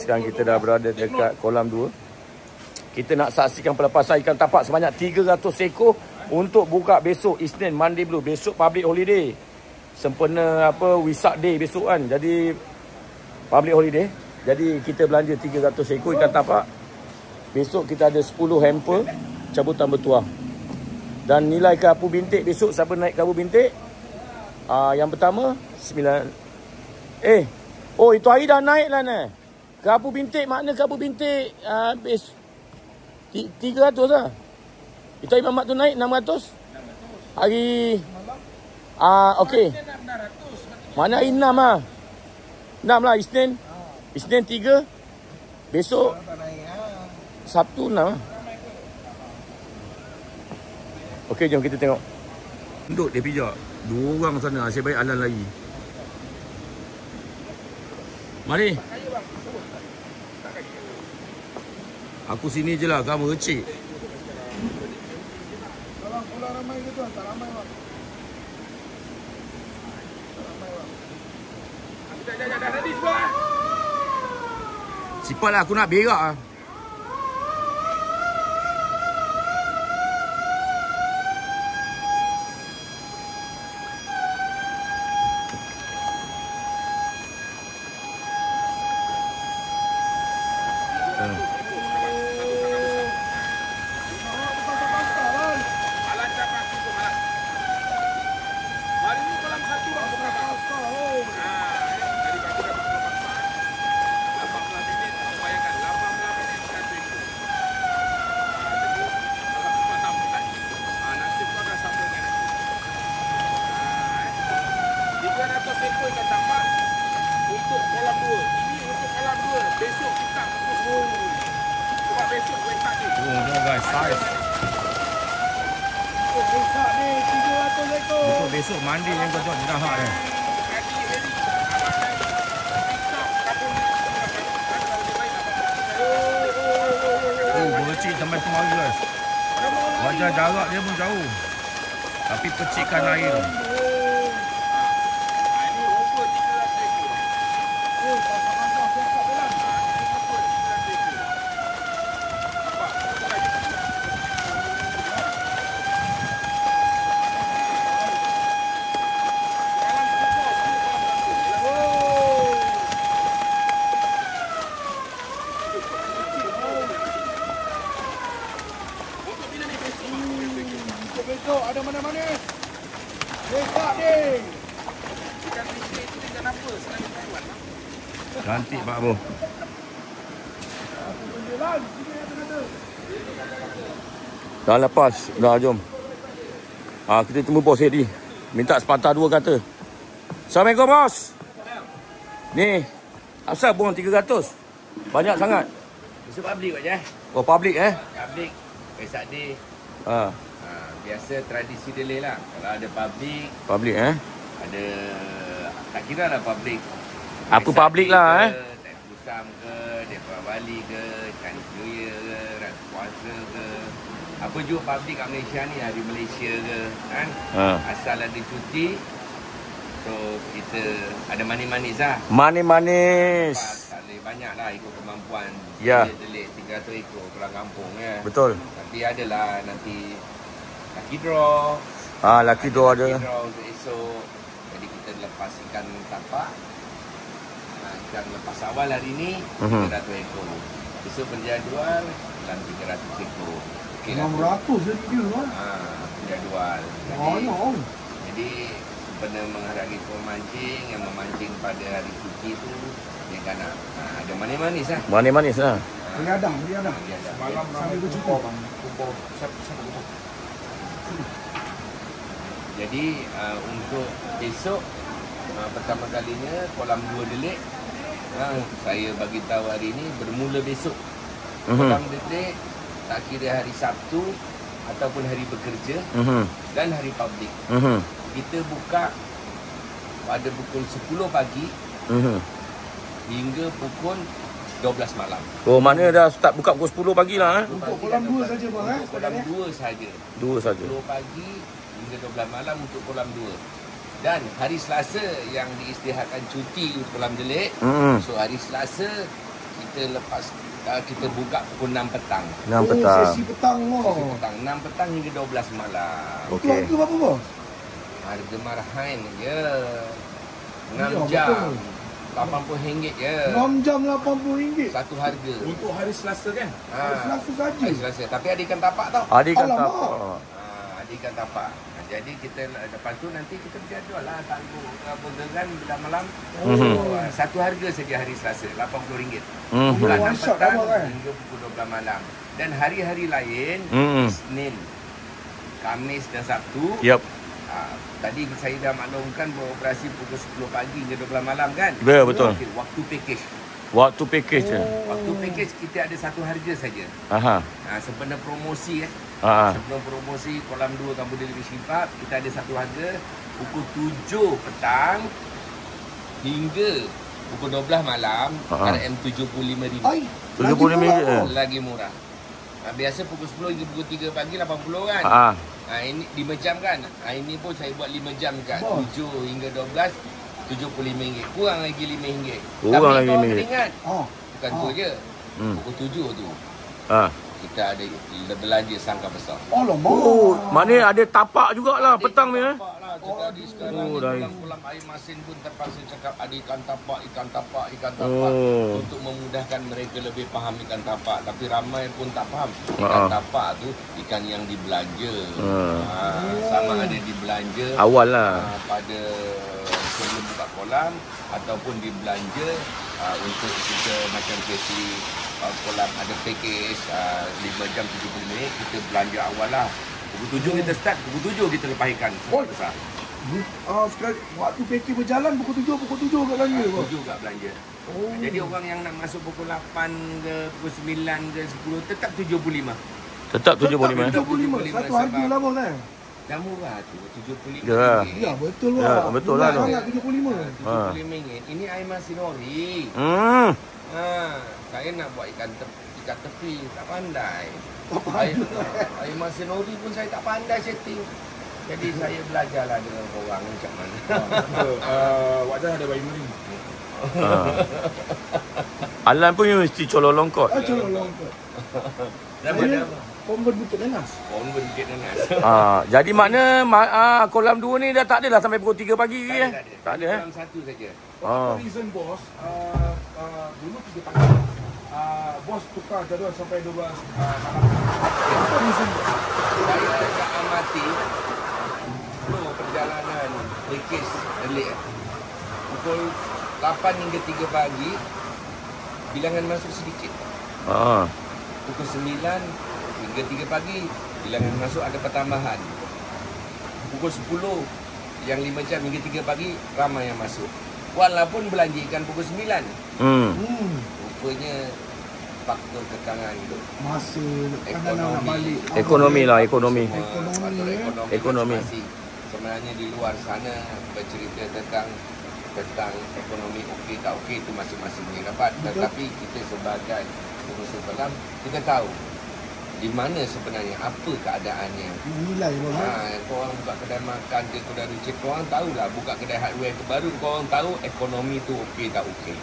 sekarang kita dah berada dekat kolam 2. Kita nak saksikan pelepasan ikan tapak sebanyak 300 ekor untuk buka besok Isnin, Monday Blue. Besok public holiday. Sempena Wesak Day besok kan. Jadi public holiday. Jadi kita belanja 300 ekor ikan tapak. Besok kita ada 10 hamper cabutan bertuah. Dan nilai kerapu bintik besok, siapa naik kerapu bintik? Yang pertama 9. Oh, itu hari dah naik lah ni. Kerapu bintik, makna kerapu bintik 300 lah. Itu hari mamak tu naik 600. Hari okey. Mana hari 6 lah. 6 lah Isnin. Isnin 3. Besok Sabtu 6 lah. Okey, jom kita tengok. Duduk dia pijak. 2 orang sana, asyik baik Alan lagi. Mari. Aku sini je lah, kamu recik. Kalau ramai ke tuan? Tak ramai bang. Dah ready semua. Cepat lah, aku nak berak lah. Besok mandi yang kau dah hak ni. Oh, bercik sampai kemari guys. Wajah jarak dia pun jauh. Tapi percikan air. Besok ada mana-mana. Wesak Day. Ikan bisik tu ikan apa? Selain tuan. Cantik Pak Bo. Dah lepas. Dah jom. Kita tunggu bos Hedi. Minta sepatah 2 kata. Assalamualaikum bos. Ni. Asal buang 300? Banyak sangat. Besok public aja. Oh public Public. Wesak Day. Biasa tradisi delay lah. Kalau ada public. Public Ada. Tak kira lah public. Apa public lah Tak Pusam ke. Depa Bali ke. Chinese New Year ke. Ratu Puasa ke. Apa juga public kat Malaysia ni. Hari Malaysia ke. Kan. Asal ada cuti. So kita ada manis-manis lah. Manis-manis. Tak boleh banyak lah ikut kemampuan. Ya. Delik 300 ekor pulang kampung ya. Betul. Tapi adalah nanti lucky draw. Lucky draw ada. Lucky draw untuk esok. Jadi kita lepas ikan tapak. Ikan lepas awal hari ni 300 ekor. Besok berjadual dalam 300 ekor. Okay, 600 jadi dia lah. Berjadual. Banyak. Jadi sempena menghargai pemancing yang memancing pada hari cuti tu dia kan nak ada manis-manis lah. Manis-manis lah. Beriadang. Malam sambil berjumpa bang. Jadi untuk besok pertama kalinya kolam 2 delik saya bagi tahu hari ini bermula besok. Kolam delik tak kira hari Sabtu ataupun hari bekerja dan hari public. Kita buka pada pukul 10 pagi hingga pukul 12 malam. Oh, mana dah start buka pukul 10 pagi lah Untuk kolam 2 saja bang Kolam 2 saja. 2 saja. 10 pagi hingga 12 malam untuk kolam 2. Dan hari Selasa yang diisytiharkan cuti untuk kolam delik. So hari Selasa kita lepas kita buka pukul 6 petang. 6 petang. Sesi petang. Sesi petang 6 petang hingga 12 malam. Itu harga berapa bos? Harga marahan je. 6 Ya, jam. betul. RM80 je. 6 jam RM80. Satu harga. Untuk hari Selasa kan? Selasa saja. Hari Selasa. Tapi ada ikan tapak tau. Ada ikan Alamak. tapak. Ada ikan tapak. Jadi kita lepas tu nanti kita berjadual lah tangguh bergeran bila malam. Satu harga saja hari Selasa, RM80. Pukul 6 One shot petang abang, kan? hingga pukul 12 malam. Dan hari-hari lain, Isnin, Khamis dan Sabtu. Yep. Tadi saya dah maklumkan beroperasi pukul 10 pagi hingga 12 malam kan? Ya, betul. Okey, waktu package. Waktu package je. Waktu package kita ada satu harga saja. Aha. Sempena promosi Ha. sebelum promosi Kolam 2 Cambodia Leadership Park, kita ada satu harga pukul 7 petang hingga pukul 12 malam, RM75,000. Ai, RM75. Lagi murah. Biasa pukul 10 hingga pukul 3 pagi 80 kan? Ini 5 jam kan? Ini pun saya buat 5 jam kat 7 hingga 12 RM75. Kurang lagi RM5. Kurang lagi Tapi RM5. kau ingat, Oh. bukan tu je. Pukul 7 tu kita ada belanja sangka besar. Alamak. Oh, mana ada tapak jugalah petang ni. Tapak lah. Jadi sekarang ni kolam air masin pun terpaksa cakap ada ikan tapak untuk memudahkan mereka lebih faham ikan tapak. Tapi ramai pun tak faham. Ikan tapak tu ikan yang dibelanja. Sama ada dibelanja Awal lah. pada sebelum buka kolam ataupun dibelanja untuk kita macam sesi kolam ada package 5 jam 70 minit, kita belanja awal lah. Pukul 7 kita start, pukul 7 kita lepas ikan besar. Sekali waktu package berjalan pukul 7 kat belanja. 7 kat belanja. Jadi orang yang nak masuk pukul 8 ke pukul 9 ke 10 tetap 75. Tetap 75. 75. Satu harga lah bos kan? Dah murah tu, RM75. Ya, betul lah. Ya, betul lah tu. Sangat RM75. RM75. Ini air masin ori. Saya nak buat ikan tepi, tak pandai. Air masin ori pun saya tak pandai setting. Jadi saya belajarlah dengan orang macam mana. Wajah ada bayi mering. Alan pun mesti colok longkot. Colok longkot. Convert bukit nenas. Convert bukit nenas. Jadi makna kolam 2 ni dah tak adalah sampai pukul 3 pagi ke? Tak ada. Kolam 1 saja. Reason bos, dulu 3 pagi. Bos tukar jadual sampai 12 malam. Apa reason bos? Saya dah amati perjalanan package early. Pukul 8 hingga 3 pagi bilangan masuk sedikit. Pukul 9 hingga 3 pagi bilangan masuk ada pertambahan. Pukul 10 yang 5 jam hingga 3 pagi ramai yang masuk. Walaupun belanja ikan pukul 9. Rupanya faktor kekangan tu. Masa kadang-kadang nak balik. Ekonomi lah, ekonomi. Ekonomi. Sebenarnya di luar sana bercerita tentang ekonomi okey tak okey itu masing-masing yang dapat. Tetapi kita sebagai pengusaha kolam, kita tahu di mana sebenarnya apa keadaannya. Nilai bos. Korang buka kedai makan ke kedai runcit, korang tahulah buka kedai hardware ke baru, korang tahu ekonomi tu okey tak okey.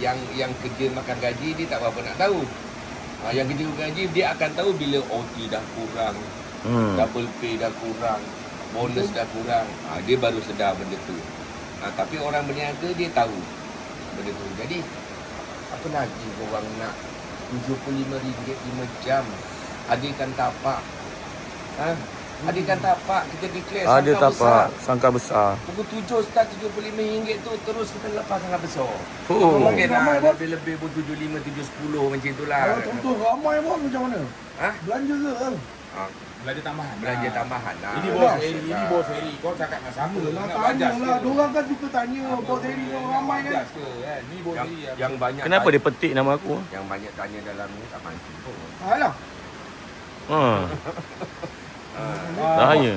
Yang kerja makan gaji dia tak berapa nak tahu. Yang kerja gaji dia akan tahu bila OT dah kurang, double pay dah kurang, bonus dah kurang. Dia baru sedar benda tu. Tapi orang berniaga dia tahu benda tu. Jadi apa lagi korang nak? RM75 5 jam. Ada ikan tapak. Ada ikan tapak, kita declare Ada tapak, sangka besar. Pukul 7 start RM75 tu terus kita lepas sangka besar. Ramai Mungkin bos. lebih pun 75, 70 macam itulah. Kalau contoh ramai bos macam mana? Belanja ke kan? Belanja tambahan. Belanja tambahan lah. Ini bos Heri, kau cakap dengan siapa? Lah Nak tanya bajas lah. ke? Diorang kan suka tanya bos Heri ni ramai kan? Bajas ke, kan? Ni bos Heri. Yang banyak Kenapa dia petik nama aku? Yang banyak tanya dalam ni tak mancing pun. Alah. Bahaya.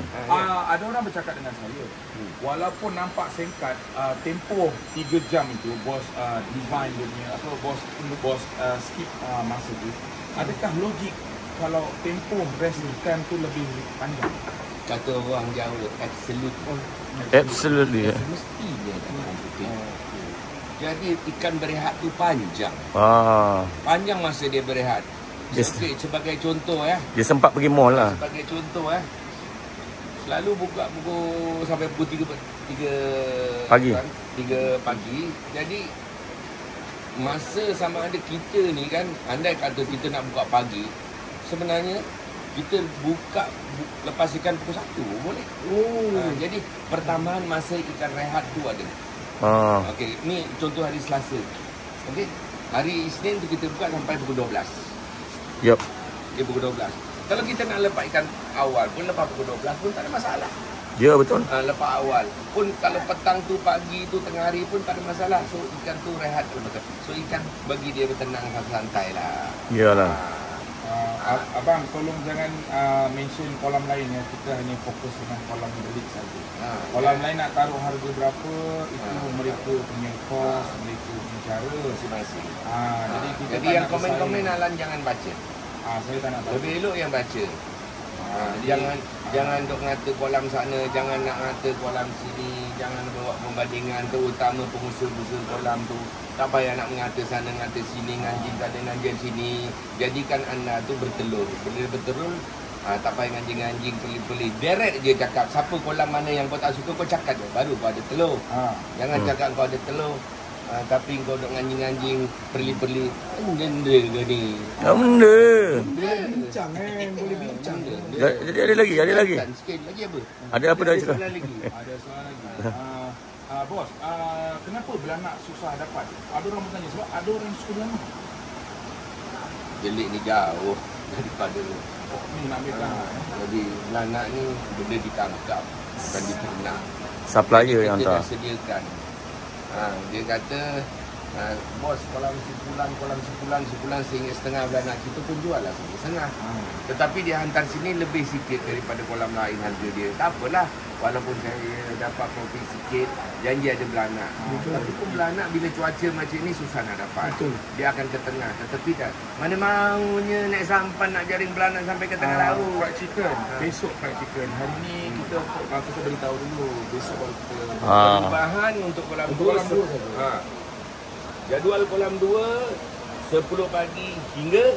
Ada orang bercakap dengan saya, walaupun nampak singkat, tempoh 3 jam itu bos design dia punya atau bos skip masa tu, adakah logik kalau tempoh rest ikan tu lebih panjang? Kata orang Jawa, absolute. Absolutely. Mesti dia tak komputer. Jadi ikan berehat tu panjang. Panjang masa dia berehat. Okay, sebagai contoh dia sempat pergi mall lah. Sebagai contoh selalu buka pukul sampai pukul 3 pagi. 3 pagi. Jadi masa sama ada kita ni kan, andai kata kita nak buka pagi, sebenarnya kita buka lepas ikan pukul 1 boleh. Jadi pertambahan masa ikan rehat tu ada. Okey, ni contoh hari Selasa. Okey. Hari Isnin tu kita buka sampai pukul 12. Yup. Dia pukul 12. Kalau kita nak lepas ikan awal pun lepas pukul 12 pun tak ada masalah. Ya, betul. Lepas awal pun kalau petang tu, pagi tu, tengah hari pun tak ada masalah. So ikan tu rehat tu betul. So ikan bagi dia bertenang santai lah. Iyalah. Abang tolong jangan mention kolam lain ya. Kita hanya fokus dengan kolam belik saja. Kolam lain nak taruh harga berapa itu mereka punya kos, mereka punya cara masing-masing. Jadi yang komen-komen Alan jangan baca. Saya tak nak baca. Lebih elok yang baca. Jangan dok ngata kolam sana, jangan nak ngata kolam sini, jangan bawa pembandingan, terutama pengusul-usul kolam tu. Tak payah nak mengata sana, ngata sini, nganjing tak ada nganjing sini. Jadikan anda tu bertelur. Bila bertelur, tak payah nganjing-nganjing, pelik-pelik. Direct je cakap, siapa kolam mana yang kau tak suka, kau cakap je. Baru kau ada telur. Jangan cakap kau ada telur. Tapi kau duk nganjing-nganjing, perli-perli. Benda ke ni? Benda. Bincang boleh bincang. Jadi ada lagi. Sikit lagi apa? Ada apa dah cerita? Ada soalan lagi. Bos, kenapa belanak susah dapat? Ada orang bertanya sebab ada orang yang suka belanak. Jelik ni jauh daripada ni nak ambil belanak. Jadi belanak ni benda ditangkap, bukan diternak. Supplier yang hantar. hantar. Dia sediakan. Dia kata, bos kolam sebulan RM1.5 belanak kita pun jual lah RM1.5. Tetapi dia hantar sini lebih sikit daripada kolam lain harga dia. Tak apalah, walaupun saya dapat profit sikit, janji ada belanak. Tapi pun belanak bila cuaca macam ni susah nak dapat. Dia akan ke tengah. Tetapi tak, mana maunya naik sampan nak jaring belanak sampai ke tengah laut. Fried chicken, besok fried chicken. Hari ni kita beritahu dulu, besok baru kita perubahan untuk kolam 2 saja. Jadual kolam 2 10 pagi hingga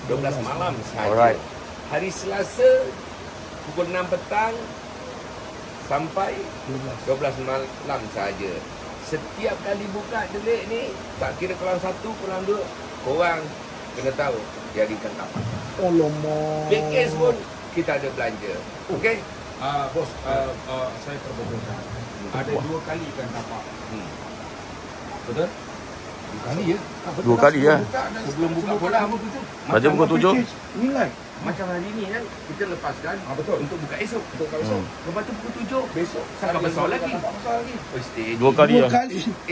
12 malam sahaja. Alright. Hari Selasa pukul 6 petang sampai 12 malam sahaja. Setiap kali buka delik ni, tak kira kolam 1, kolam 2, korang kena tahu jadikan tapak. Package pun kita ada belanja. Okey? Bos, saya terbohongkan. Ada 2 kali ikan tapak. Betul? 2 kali ya? 2 kali ya. Sebelum buka kolam. Baca pukul 7. Nilai. Macam hari ni kan, kita lepaskan betul. untuk buka esok. Lepas tu pukul 7. Besok Sampai besar lagi. Oh, 2 kali ya.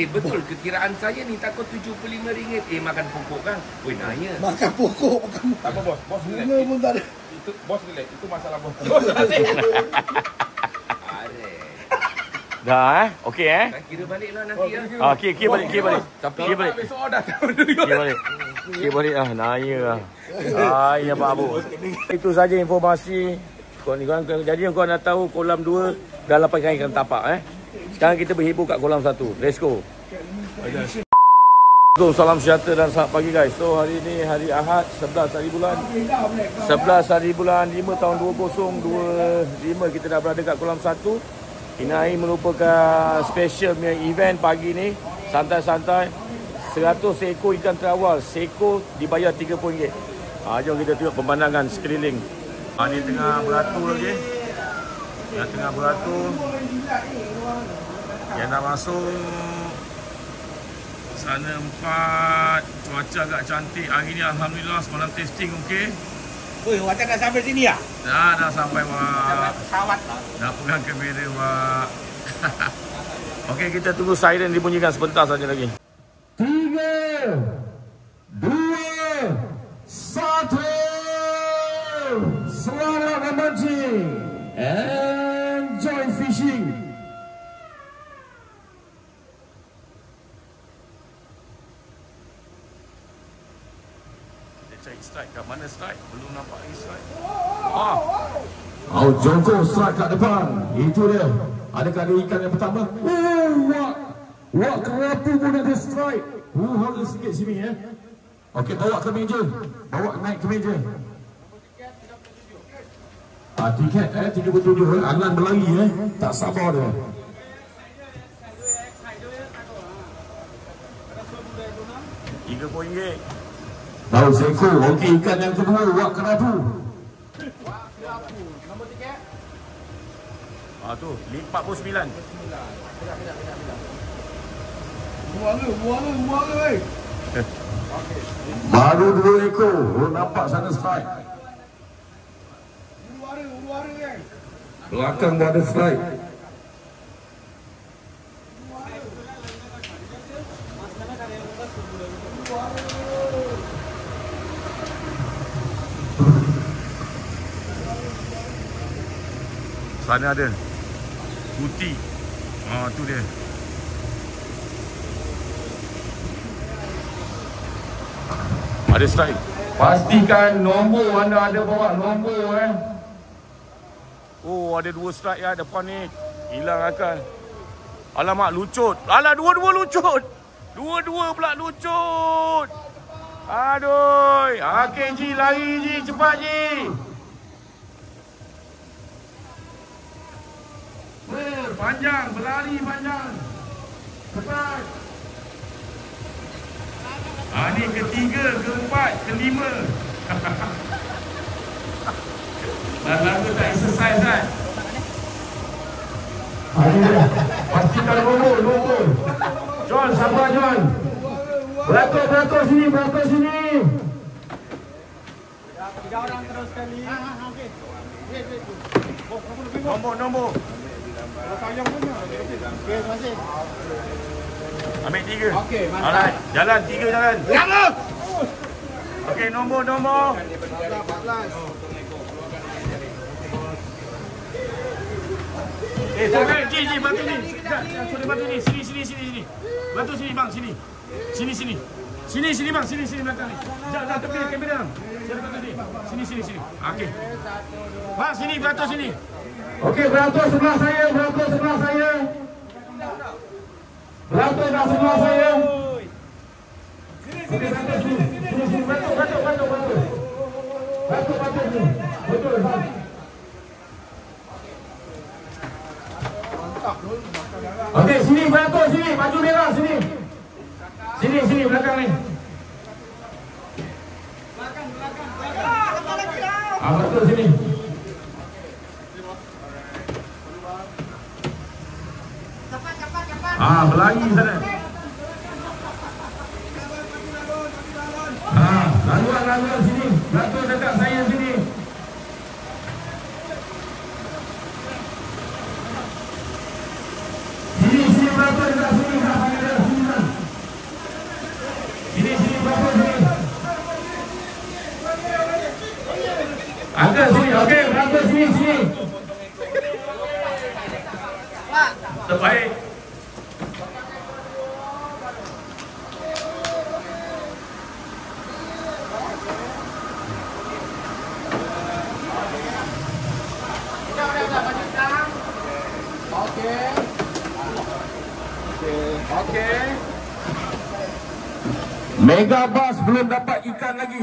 Betul, kekiraan saya ni takut RM75. Makan pokok kan? Weh, nanya. Makan pokok. Tak apa bos, bos relax. Bunga pun tak ada. Itu bos relax, itu masalah bos. Dah okey Kira baliklah nanti ya. Kira balik. Tapi Kira balik. Besok dah. Kira balik naya lah. Ya Pak Abu. Itu saja informasi. Jadi kau nak tahu kolam 2 dah lepaskan ikan tapak Sekarang kita berhibur kat kolam 1. Let's go. Salam sejahtera dan selamat pagi guys. So hari ni hari Ahad 11 hari bulan 5 tahun 2025. Kita dah berada kat kolam 1. Inai merupakan special punya event pagi ni. Santai-santai. 100 ekor ikan terawal. Seekor dibayar RM30. Jom kita tengok pemandangan sekeliling. Ni tengah beratur lagi. Yang tengah beratur. Yang nak masuk. Sana 4. Cuaca agak cantik. Hari ni Alhamdulillah semalam testing okey. Macam dah sampai sini ya? Dah sampai Wak. Pesawat lah. Dah pegang kamera Wak. Okey, kita tunggu siren dibunyikan sebentar saja lagi. 3, 2, 1. Selamat memancing. Enjoy fishing. Cari strike kat mana strike? Belum nampak lagi strike. Jongko strike kat depan. Itu dia. Adakah ada ikan yang pertama? Wah. Wak Kerapu pun ada strike. Hold sikit sini ya. Okey, bawa ke meja. Bawa naik ke meja. Tiket 37. Angan berlari tak sabar dia. RM30. Baru seekor. Okey, ikan yang kedua Wak Kerapu. Nombor tiket. Tu 49. Muara. Baru 2 ekor. Nampak sana strike. Muara kan. Belakang pun ada strike. Sana ada putih. Tu dia. Ada strike. Pastikan nombor anda ada bawa nombor Oh, ada 2 strike ya depan ni. Hilang akal. Alamak, lucut. Alah, dua-dua lucut. Dua-dua pula lucut. Aduh. Okey, Ji. Lari, Ji. Cepat, Ji. Panjang. Berlari panjang. Cepat. Ni ketiga, keempat, kelima. Lagu tak exercise kan? Pastikan nombor. John, sabar John. Belakang sini. Tiga orang terus sekali. Okey. Wait. Nombor. Kalau sayang punya. Okey, terima kasih. Ambil 3. Okey, mantap. Alright, jalan 3 jalan. Jalan. Okey, nombor. 14. Jangan, Ji, bantu ni. Suruh bantu ni. Sini. Bantu sini bang, sini. Sini bang, sini belakang ni. Jangan tepi kamera. Jangan bantu ni. Sini. Okey. Bang, sini beratur sini. Okey, beratur sebelah saya. Beratur dah sebelah saya. Okey, beratur sini. Beratur sini. Betul. Okey, sini beratur sini. Baju merah sini. Sini belakang ni. Betul sini. Berlari sana. Laluan sini. Beratur dekat saya sini. Sini beratur dekat sini. Sini beratur sini. Angkat sini. Okey, beratur sini. Terbaik. Okey. Mega Bus belum dapat ikan lagi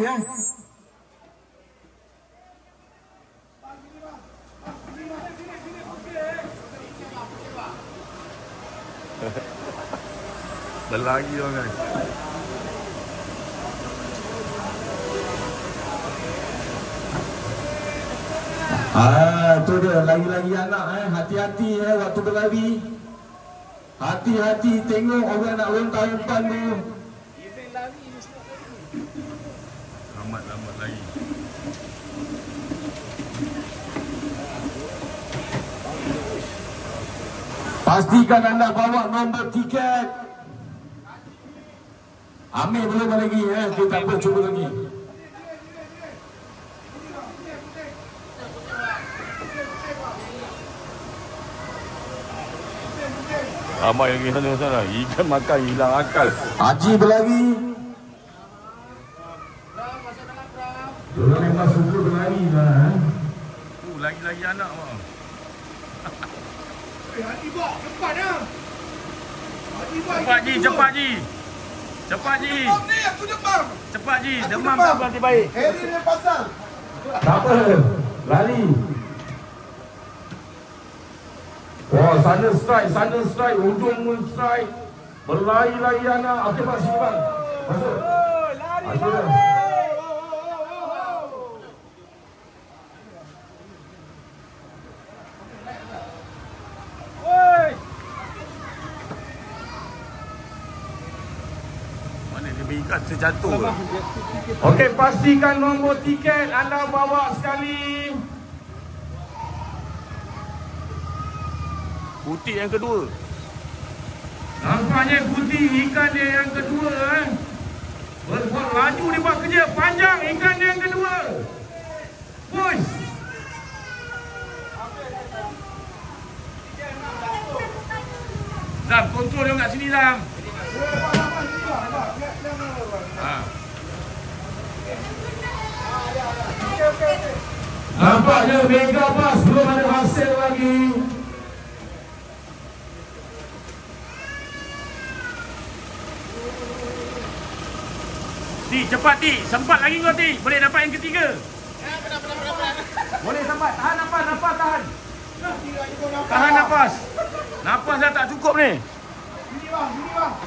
Berlari orang. Tu dia lagi-lagi anak hati-hati waktu berlari. Hati-hati tengok orang nak lontar umpan tu. Lambat lagi. Pastikan anda bawa nombor tiket. Ambil belum lagi kita apa cuba lagi. Ramai lagi sana. Ikan makan hilang akal. Haji berlari. Diorang memang suka berlari lah. Lagi anak bang. Haji bawa depan dah. Cepat Ji, cepat Ji. Cepat Ji. Ni aku demam. Cepat Ji, demam tak berhenti baik. Harry dia pasal. Tak apa. Lari. Wah, sana strike. Ujung pun strike. Berlari-lari anak. Okey, Pak, sini bang. Masuk. Lari. Terjatuh. Okey, pastikan nombor tiket anda bawa sekali. Kuti yang kedua. Nampaknya kuti ikan dia yang kedua. Berbuat laju dia buat kerja panjang ikan dia yang kedua. Push. Zam, kontrol dia kat sini Zam. Nampaknya Mega Bass belum ada hasil lagi. Ti, cepat Ti. Sempat lagi kau Ti. Boleh dapat yang ketiga. Boleh sempat. Tahan nafas, tahan. Tahan nafas. Nafas dah tak cukup ni.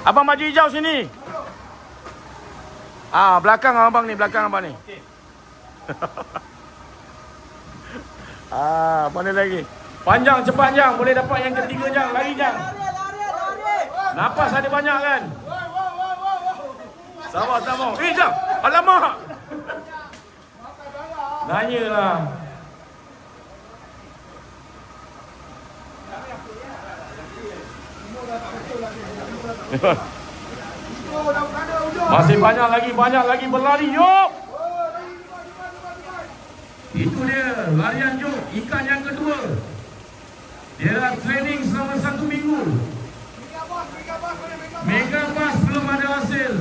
Abang maju hijau sini. Belakang abang ni, mana lagi? Panjang, cepat jang. Boleh dapat yang ketiga jang. Lari jang. Nafas ada banyak kan? Sabar. Jang. Alamak. Nanyalah. Masih banyak lagi berlari. Yop. Itu dia larian Jok, ikan yang kedua. Dia training selama 1 minggu. Mega Bass belum ada hasil.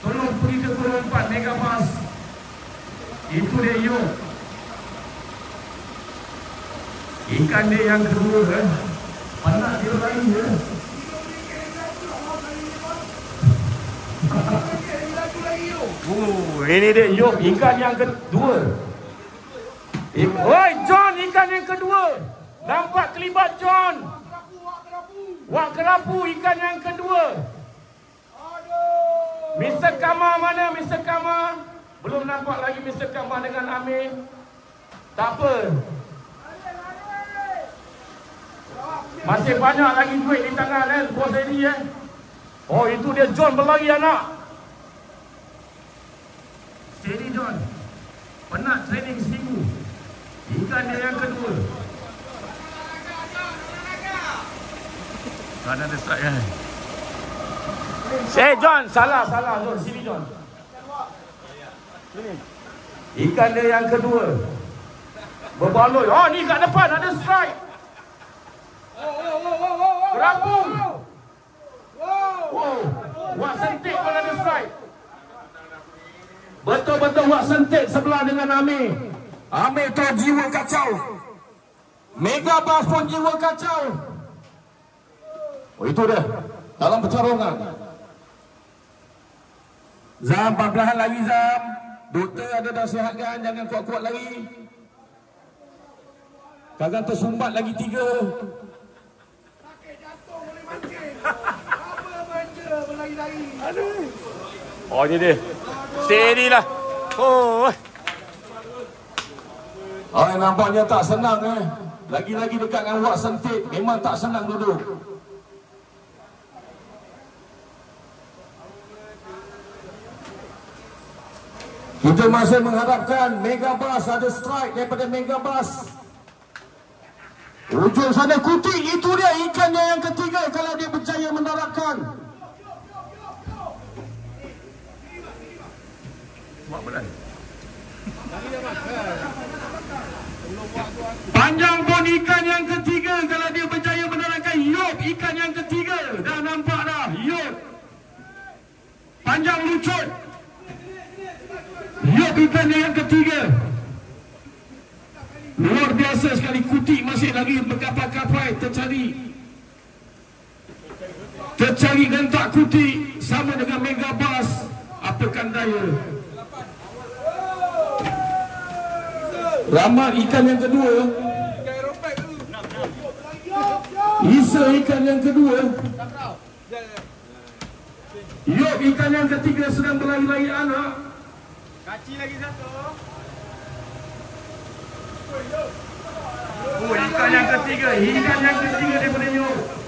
Tolong pergi ke Pulau 4 Mega Bass. Itu dia Jok. Ikan dia yang kedua kan. Penat dia lari ya. Ini dia Yop, ikan yang kedua. Oi, John, ikan yang kedua. Nampak kelibat John. Wak kerapu, ikan yang kedua. Mr. Kama mana Mr. Kama? Belum nampak lagi Mr. Kama dengan Amir. Tak apa. Masih banyak lagi duit di tangan kan bos ini eh. Oh, itu dia John berlari anak. Steady John. Penat training seminggu. Ikan dia yang kedua. Tak ada strike kan? John, salah John. Sini John. Sini. Ikan dia yang kedua. Berbaloi. Oh, ni kat depan ada strike. Kerapung. Wow. Wak sentik pun ada strike. Betul-betul wak sentik sebelah dengan Amir. Amir tu jiwa kacau. Mega Bass pun jiwa kacau. Oh, itu dia. Dalam pertarungan. Zam, perlahan lagi Zam. Doktor ada nasihatkan jangan kuat-kuat lagi. Kadang tersumbat lagi 3. Sakit jantung boleh mancing. Apa benda berlari-lari. Aduh. Oh, ni dia. Steady lah. Oh. Oh, nampaknya tak senang eh. Lagi-lagi dekat dengan wak sentik. Memang tak senang duduk. Kita masih mengharapkan Mega Bass ada strike daripada Mega Bass. Ujung sana Kuti, itu dia ikannya yang ketiga kalau dia berjaya mendaratkan. Panjang pun ikan yang ketiga kalau dia berjaya mendaratkan. Yop, ikan yang ketiga. Dah nampak dah, Yop. Panjang lucut. Yop, ikannya yang ketiga. Luar biasa sekali. Kuti masih lagi berkapai-kapai tercari Tercari gentak kuti sama dengan Mega Bass. Apakan daya. Ramat ikan yang kedua. Isa ikan yang kedua. Yok ikan yang ketiga sedang berlari-lari anak. Kaci lagi satu. Oh, ikan yang ketiga. Ikan yang ketiga daripada Yok.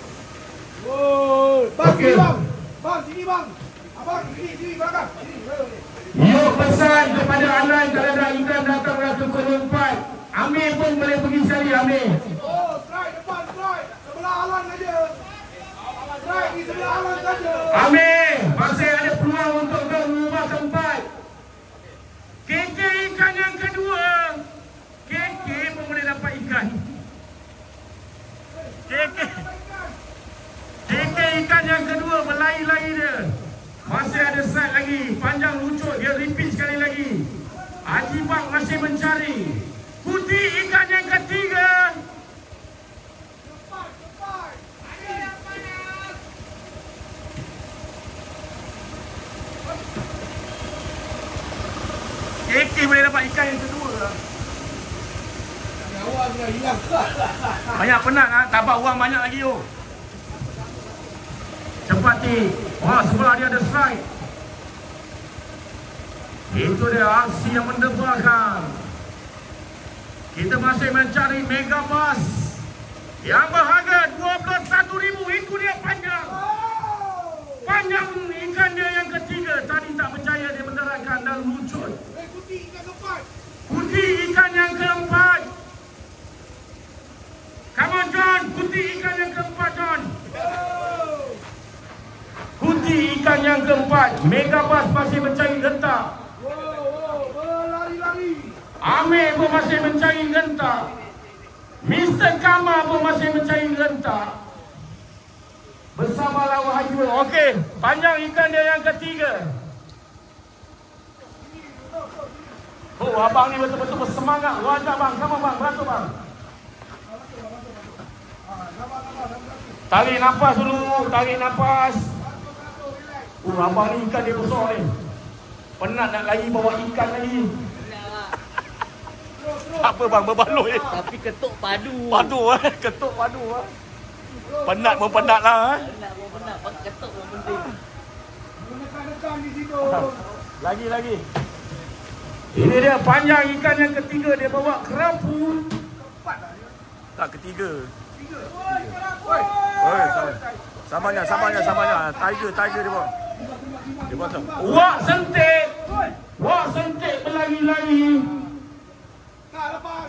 Oh, bang, Okey. sini bang. Bang, sini bang. Abang, sini belakang. Sini. Yok pesan kepada anda kalau ada ikan datang ke pukul 4. Amir pun boleh pergi cari Amir. Oh, strike depan, strike. Sebelah alan saja. Strike di sebelah alan saja. Amir, masih ada peluang untuk kau mengubah tempat. KK ikan yang kedua. KK pun boleh dapat ikan. KK ikan yang kedua berlari-lari dia. Masih ada set lagi. Panjang lucut. Dia repeat sekali lagi. Haji Bang masih mencari. Kuti ikan yang ketiga. KK boleh dapat ikan yang kedua. Awak sudah hilang. Banyak penat lah. Tak dapat uang banyak lagi. Oh. Cepat ni. Wah, sebelah dia ada strike. Itu dia aksi yang mendebarkan. Kita masih mencari Mega Bass yang berharga 21,000. Itu dia panjang. Panjang ikan dia yang ketiga. Tadi tak percaya dia menderangkan dan lucut. Kuti ikan keempat. Kuti ikan yang keempat. Come on John. Kuti ikan yang keempat John. Kuti ikan yang keempat. Mega Bass masih mencari gentak. Berlari-lari. Amir pun masih mencari gentak. Mr. Kama pun masih mencari gentak. Bersama lawan Haji. Okey, panjang ikan dia yang ketiga. Oh, abang ni betul-betul bersemangat. Wajah bang, sama bang, beratur bang. Tarik nafas dulu, tarik nafas. Abang ni ikan dia besar ni. Penat nak lari bawa ikan lagi. Apa bang, berbaloi. Tapi ketuk padu. Padu ketuk padu Penat pun penat lah Penat pun penat, ketuk pun penting. Menekan-nekan di situ. Lagi. Ini dia panjang ikan yang ketiga. Dia bawa kerapu. Tak, ketiga. Oi, sabarnya. Tiger dia bawa. Dia bawa tu. Wak sentik berlari-lari. Tak lepas.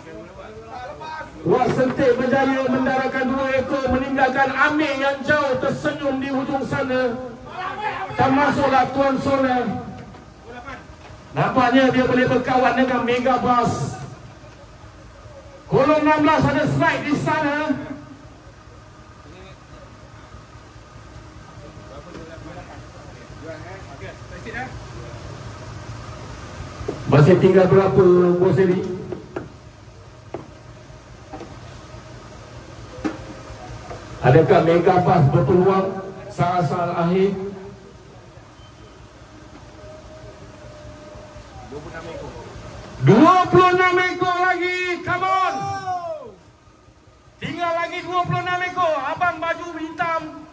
Wak sentik berjaya mendarahkan 2 ekor, meninggalkan Amir yang jauh tersenyum di hujung sana. Termasuklah Tuan Sona. Nampaknya dia boleh berkawan dengan Mega Bass. Kolom 16 ada strike di sana. Masih tinggal berapa bos ini? Adakah Mega Bass berpeluang saat-saat akhir? 26 ekor lagi. Come on. Tinggal lagi 26 ekor. Abang baju hitam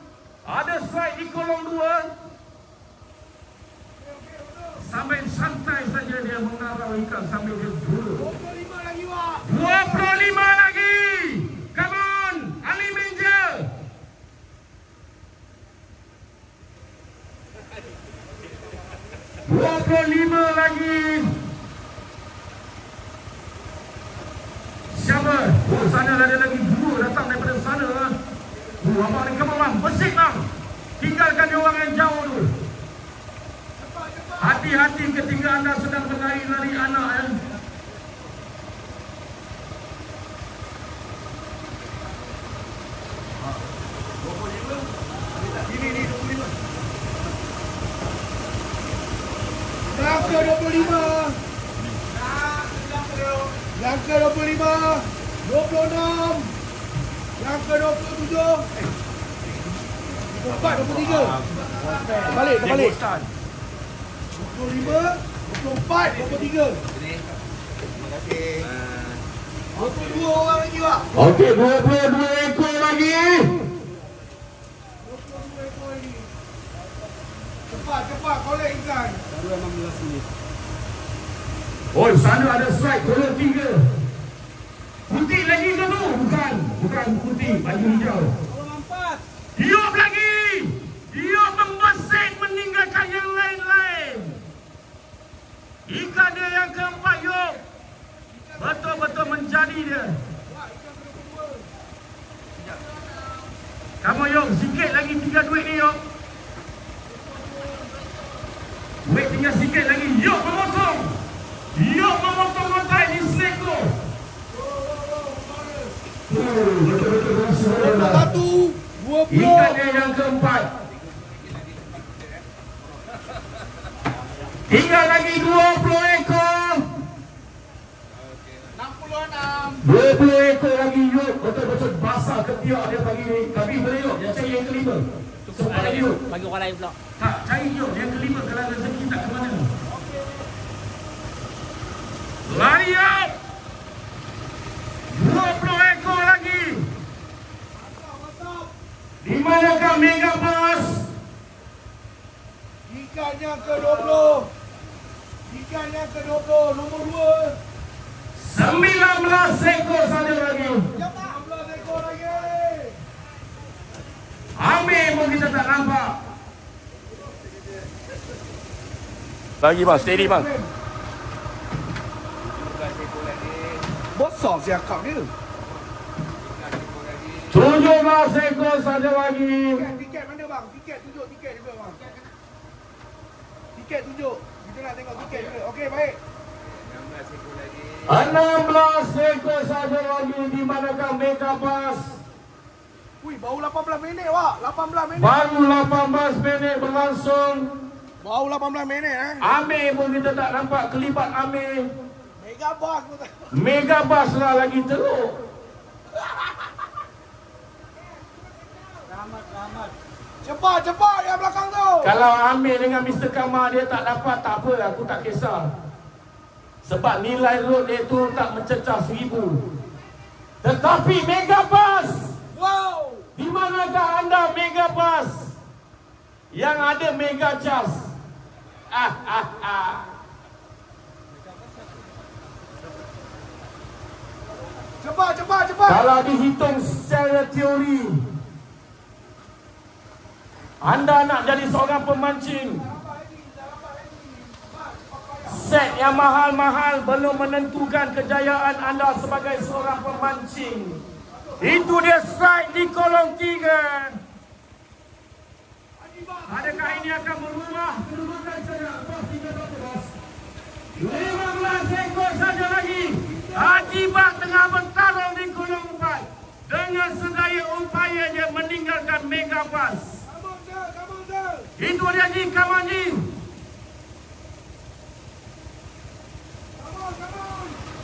ada strike di kolom 2. Sampai santai saja dia mengarau ikan sambil dia buru. 25 lagi, Wak. 25 lagi. Come on. Ali Menja. $25 lagi. Siapa? Oh, sana ada lagi 2 datang daripada sana. Abang ni come on bang. Bersih bang. Tinggalkan dia orang yang jauh dulu. Hati-hati ketika anda sedang berlari-lari anak ya. Yang ke-25. Yang ke-25. 26. Yang ke-27. 24, 23. Balik, Dia balik. ghostan. 25, 24, 23. Terima kasih. 22 orang lagi, Pak. Okey, 22 ekor lagi. 22 ekor lagi. Cepat, kolek ikan. Oh, sana ada strike bola 3. Putih lagi ke tu? Bukan putih, baju hijau. Hiup lagi. Hiup membesek meninggalkan yang lain-lain. Ikan dia yang keempat, Yop. Betul-betul menjadi dia. Kamu, Yop, sikit lagi 3 duit ni, Yop. Duit tinggal sikit lagi. Yop memotong. Yop memotong rantai di Sneko. Betul-betul rasa. 1, 20. Ikan dia yang keempat. Tinggal lagi 20 ekor. 20 ekor lagi, Yop. Betul-betul basah ketiak dia pagi ni. Tapi boleh, Yop. Dia cari yang kelima. Sempat lagi, Yop. Bagi orang lain pula. Tak, cari, Yop. Yang kelima kalau rezeki tak ke mana. Lari, Yop. 20 ekor lagi. Di manakah Mega Bass? Ikan yang ke-20. Ikan yang ke-20. Nombor 2. 19 ekor saja lagi. 16 ekor lagi. Ambil pun kita tak nampak. Lagi bang, steady bang. Besar siakap dia. 17 ekor saja lagi. Tiket mana, bang? Tiket tunjuk tiket juga, bang. Tiket tunjuk. Kita nak tengok tiket juga. Okey, baik. 16 ekor saja lagi. Di manakah Mega Bass? Ui, baru 18 minit, Wak. 18 minit. Baru 18 minit berlangsung. Baru 18 minit, Amir pun kita tak nampak kelibat Amir. Mega Bass pun tak. Mega Bass lah lagi teruk. Cepat yang belakang tu. Kalau Amir dengan Mr. Kamal dia tak dapat, tak apa, aku tak kisah. Sebab nilai road dia tu tak mencecah 1000. Tetapi Mega Bass, Wow. di manakah anda Mega Bass yang ada Mega Charge? Cepat. Kalau dihitung secara teori, anda nak jadi seorang pemancing, set yang mahal-mahal belum menentukan kejayaan anda sebagai seorang pemancing. Itu dia strike di kolong 3. Adakah ini akan berubah kedudukan saja? 15 ekor saja lagi. Hajibat tengah bertarung di kolong 4. Dengan sedaya upayanya meninggalkan Mega Bass. Itu dia ni, Kamanji.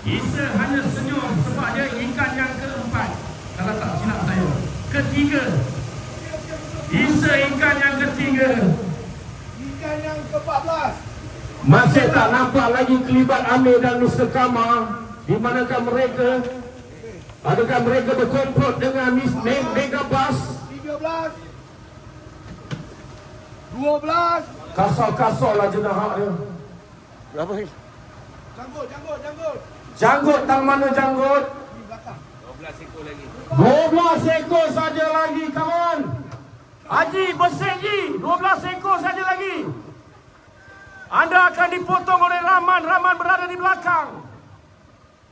Isa hanya senyum sebab dia ikan yang keempat. Kalau tak silap saya, ketiga. Isa ikan yang ketiga. Ikan yang ke-14. Masih tak nampak lagi kelibat Amir dan Mr. Kamal. Di manakah mereka? Adakah mereka berkomplot dengan Mega Bass? 13. 12. Kasar-kasar lah jenahak dia. Berapa ni? Janggut. Janggut, tang mana janggut? 12 ekor lagi. 12 ekor saja lagi, kawan. Haji, bersih Ji. 12 ekor saja lagi. Anda akan dipotong oleh Rahman. Rahman berada di belakang.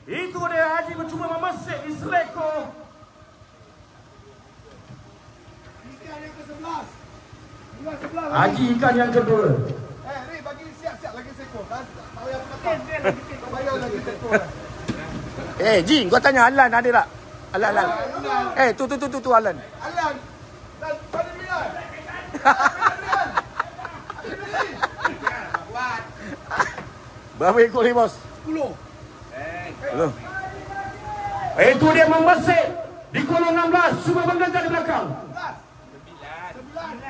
Itu dia, Haji mencuba memesik di Seleko. Ikan yang ke-11. 11 Haji ikan yang kedua. Ri, bagi siap-siap lagi seko. Tak payah potong. Tak payah lagi seko. Ji, kau tanya Alan ada tak? Alan. Tu Alan. Alan. Dan pada Milan. Berapa ekor ni, bos? 10. Belum. Itu dia memesik di kolom 16. Cuba banggakan di belakang. 9.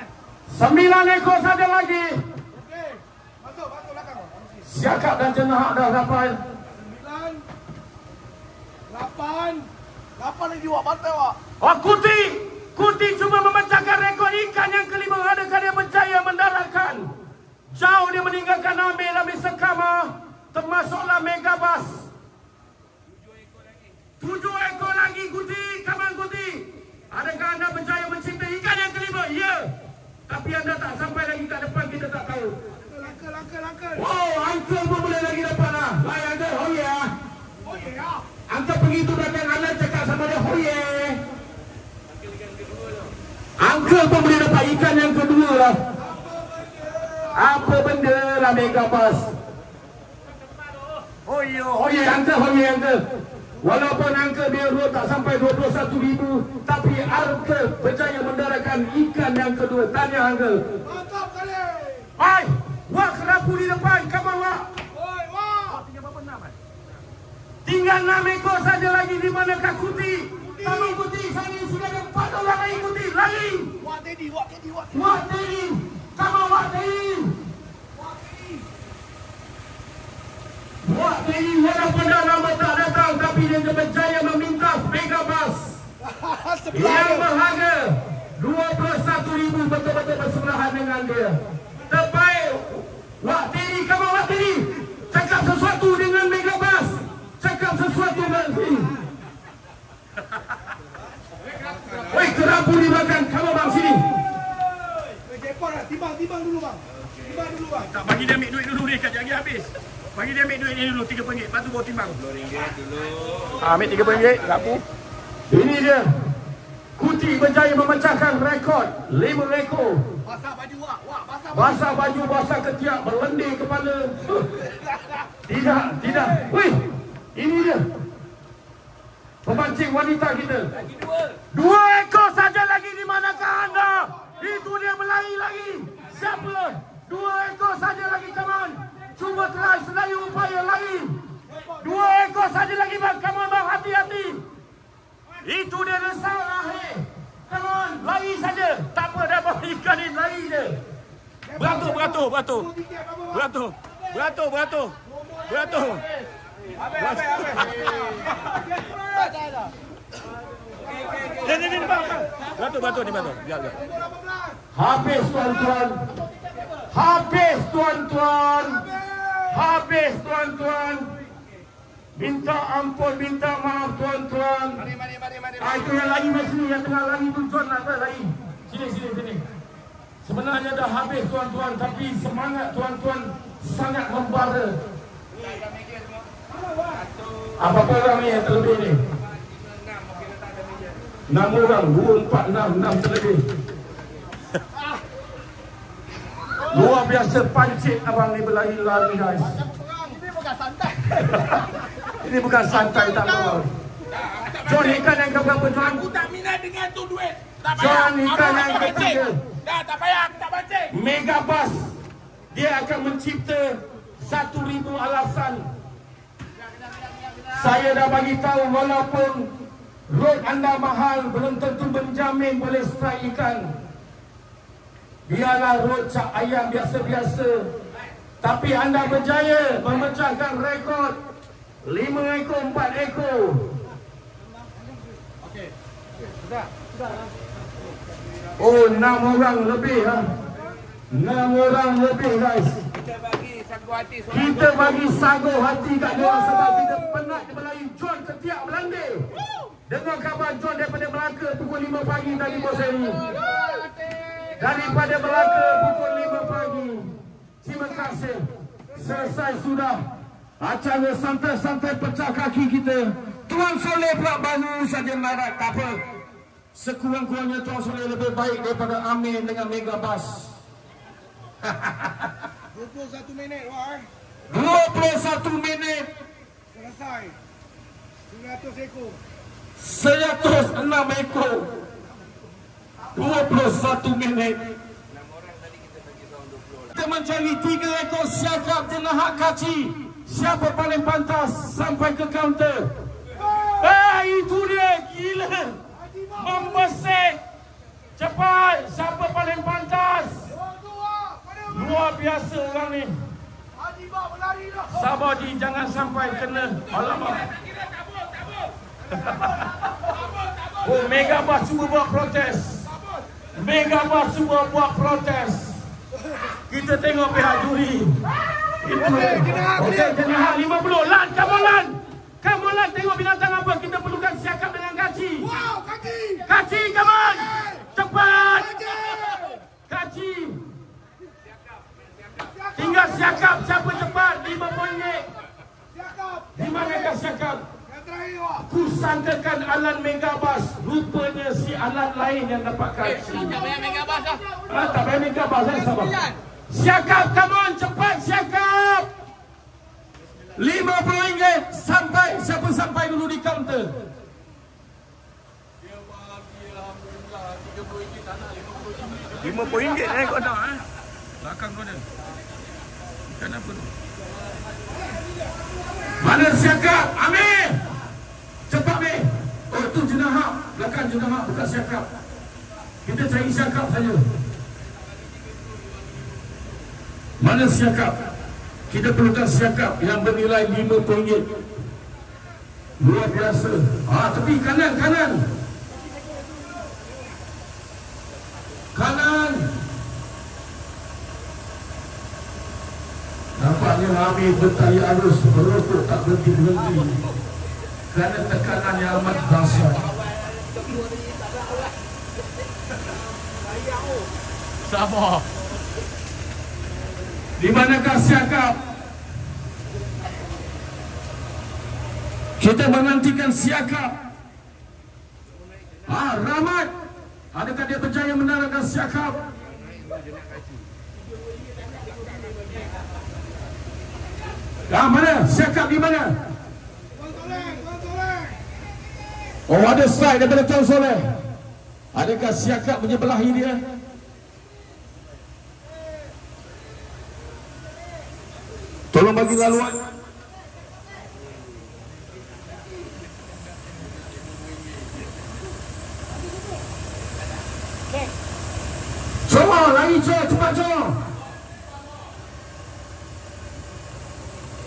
9 ekor saja lagi. Okey. Masuk belakang. Siakap dan Jenah dah dapat. 9 8 lagi wak bantai wak. Oh, Kuti cuba memecahkan rekod ikan yang kelima. Adakah dia berjaya mendaratkan? Jauh dia meninggalkan Amir Sekama. Termasuklah Megabass. 7 ekor lagi Kuti. Come on Kuti. Adakah anda berjaya mencipta ikan yang kelima? Ya. Tapi anda tak sampai lagi kat depan, kita tak tahu. Langkah. Oh, Uncle pun boleh lagi dapat lah. Hai Uncle, oh yeah. Oh ya. Uncle pergi tu belakang Alan cakap sama dia, oh yeah. Uncle pun boleh dapat ikan yang kedua lah. Apa benda lah Megabass. Oh yeah Uncle. Walaupun Uncle dia tak sampai 21,000, tapi Uncle berjaya mendaratkan ikan yang kedua. Tanya Uncle. Mantap kali. Hai, wak kerapu di depan, come on wak. Oi, wak. Tinggal 6 ekor saja lagi. Di manakah Kuti? Tolong Kuti, sana sudah ada 4 orang lagi Kuti. Lari. Wak Teddy. Wak Teddy. Come on Wak Teddy. Wak Teddy walaupun dah lama tak datang, tapi dia berjaya meminta Megabass yang berharga 21,000, betul-betul bersebelahan dengan dia. Terbaik Wak Teddy, come on Wak Teddy. Cakap sesuatu dengan Megabass. Cakap sesuatu dengan Teddy. Weh, kerapu di belakang. Come on bang, sini. Jepot dah. Timbang dulu bang. Tak, bagi dia ambil duit dulu ni, kat lagi habis. Bagi dia ambil duit ni dulu, RM3. Lepas tu baru timbang. RM10 dulu. Ambil RM30 kerapu. Ini dia. Kuti berjaya memecahkan rekod 5 ekor. Basah baju wak. Basah baju, basah ketiak, berlendir kepala. Tidak. Wih, ini dia. Pemancing wanita kita. Lagi 2 ekor saja lagi. Di manakah anda? Itu dia melari lagi. Siapa? 2 ekor saja lagi, kawan. Cuba try sedaya upaya lari. 2 ekor saja lagi bang. Come on bang, hati-hati. Itu dia resau akhir. Come on, lari saja. Tak apa, dah bawa ikan ni, lari je. Beratur. Ni bang. Beratur ni beratur. Biar. Habis tuan-tuan. Minta ampun, minta maaf tuan-tuan. Mari. Itu yang lagi di sini, yang tengah lagi tu John nak lagi. Sini. Sebenarnya dah habis tuan-tuan, tapi semangat tuan-tuan sangat membara. Apa orang ni yang terlebih ni? 6 orang, 2, 4, 6 terlebih. Luar biasa pancit abang ni berlari-lari guys. Ini bukan santai. Ini bukan santai tak apa. John, ikan yang keberapa John? Aku tak minat dengan tu duit. Tak John, payah. ikan Abang yang tak pancing. ketiga. Dah, tak payah. Aku tak pancing. Megabass. Dia akan mencipta 1,000 alasan. Saya dah bagi tahu walaupun rod anda mahal, belum tentu menjamin boleh strike ikan. Biarlah rod cak ayam biasa-biasa, tapi anda berjaya memecahkan rekod 5 ekor, 4 ekor. Oh, 6 orang lebih ha. 6 orang lebih guys. Kita bagi sagu hati kat dia sebab kita penat dia berlari. John ketiak berlandir. Dengar khabar John daripada Melaka pukul 5 pagi tadi bos ini. Daripada Melaka pukul 5 pagi. Terima kasih. Selesai sudah acara santai-santai pecah kaki kita. Tuan Soleh pula baru saja narat. Tak apa. Sekurang-kurangnya Tuan Soleh lebih baik daripada Amir dengan Megabass. 21 minit wak. 21 minit. Selesai. 100 ekor. 106 ekor. 21 minit. Kita mencari 3 ekor siakap jenahak kaci. Siapa paling pantas sampai ke kaunter? Itu dia. Gila. Membesek. Cepat. Siapa paling pantas? luar biasa orang ni. Sabar Ji, jangan sampai kena. Alamak. Oh, Megabus cuba buat protes. Megabus cuba buat protes. Kita tengok pihak juri. Okey, kena 50. Lan, come on Lan. Come on Lan, tengok binatang apa. Kita perlukan siakap dengan kaci. Wow, kaki. Kaci, come on. Cepat. Kaci. Tinggal siakap. Siapa cepat? RM5. Di manakah siakap? Ku sangkakan Alan Megabus. Rupanya si Alan lain yang dapat kaci. Tak payah Megabus lah. Tak payah Megabus lah, sabar. Siakap, come on, cepat siakap. RM50 sampai. Siapa sampai dulu di kaunter? RM50 kau nak belakang kau ada. Bukan apa tu. Mana siakap? Amir! Cepat Amir! Oh tu jenahak. Belakang jenahak bukan siakap. Kita cari siakap saja. Mana siakap? Kita perlukan siakap yang bernilai RM50. Luar biasa. Tepi kanan. Kanan. Nampaknya Amir bertali arus berokok tak berhenti. Kerana tekanan yang amat dahsyat. Sabar. Di manakah siakap? Kita menantikan siakap. Rahmat. Adakah dia berjaya menarikkan siakap? Mana? Siakap di mana? Oh, ada strike daripada Tuan Soleh. Adakah siakap menyebelahi dia? Tolong bagi laluan. Coba lagi cepat.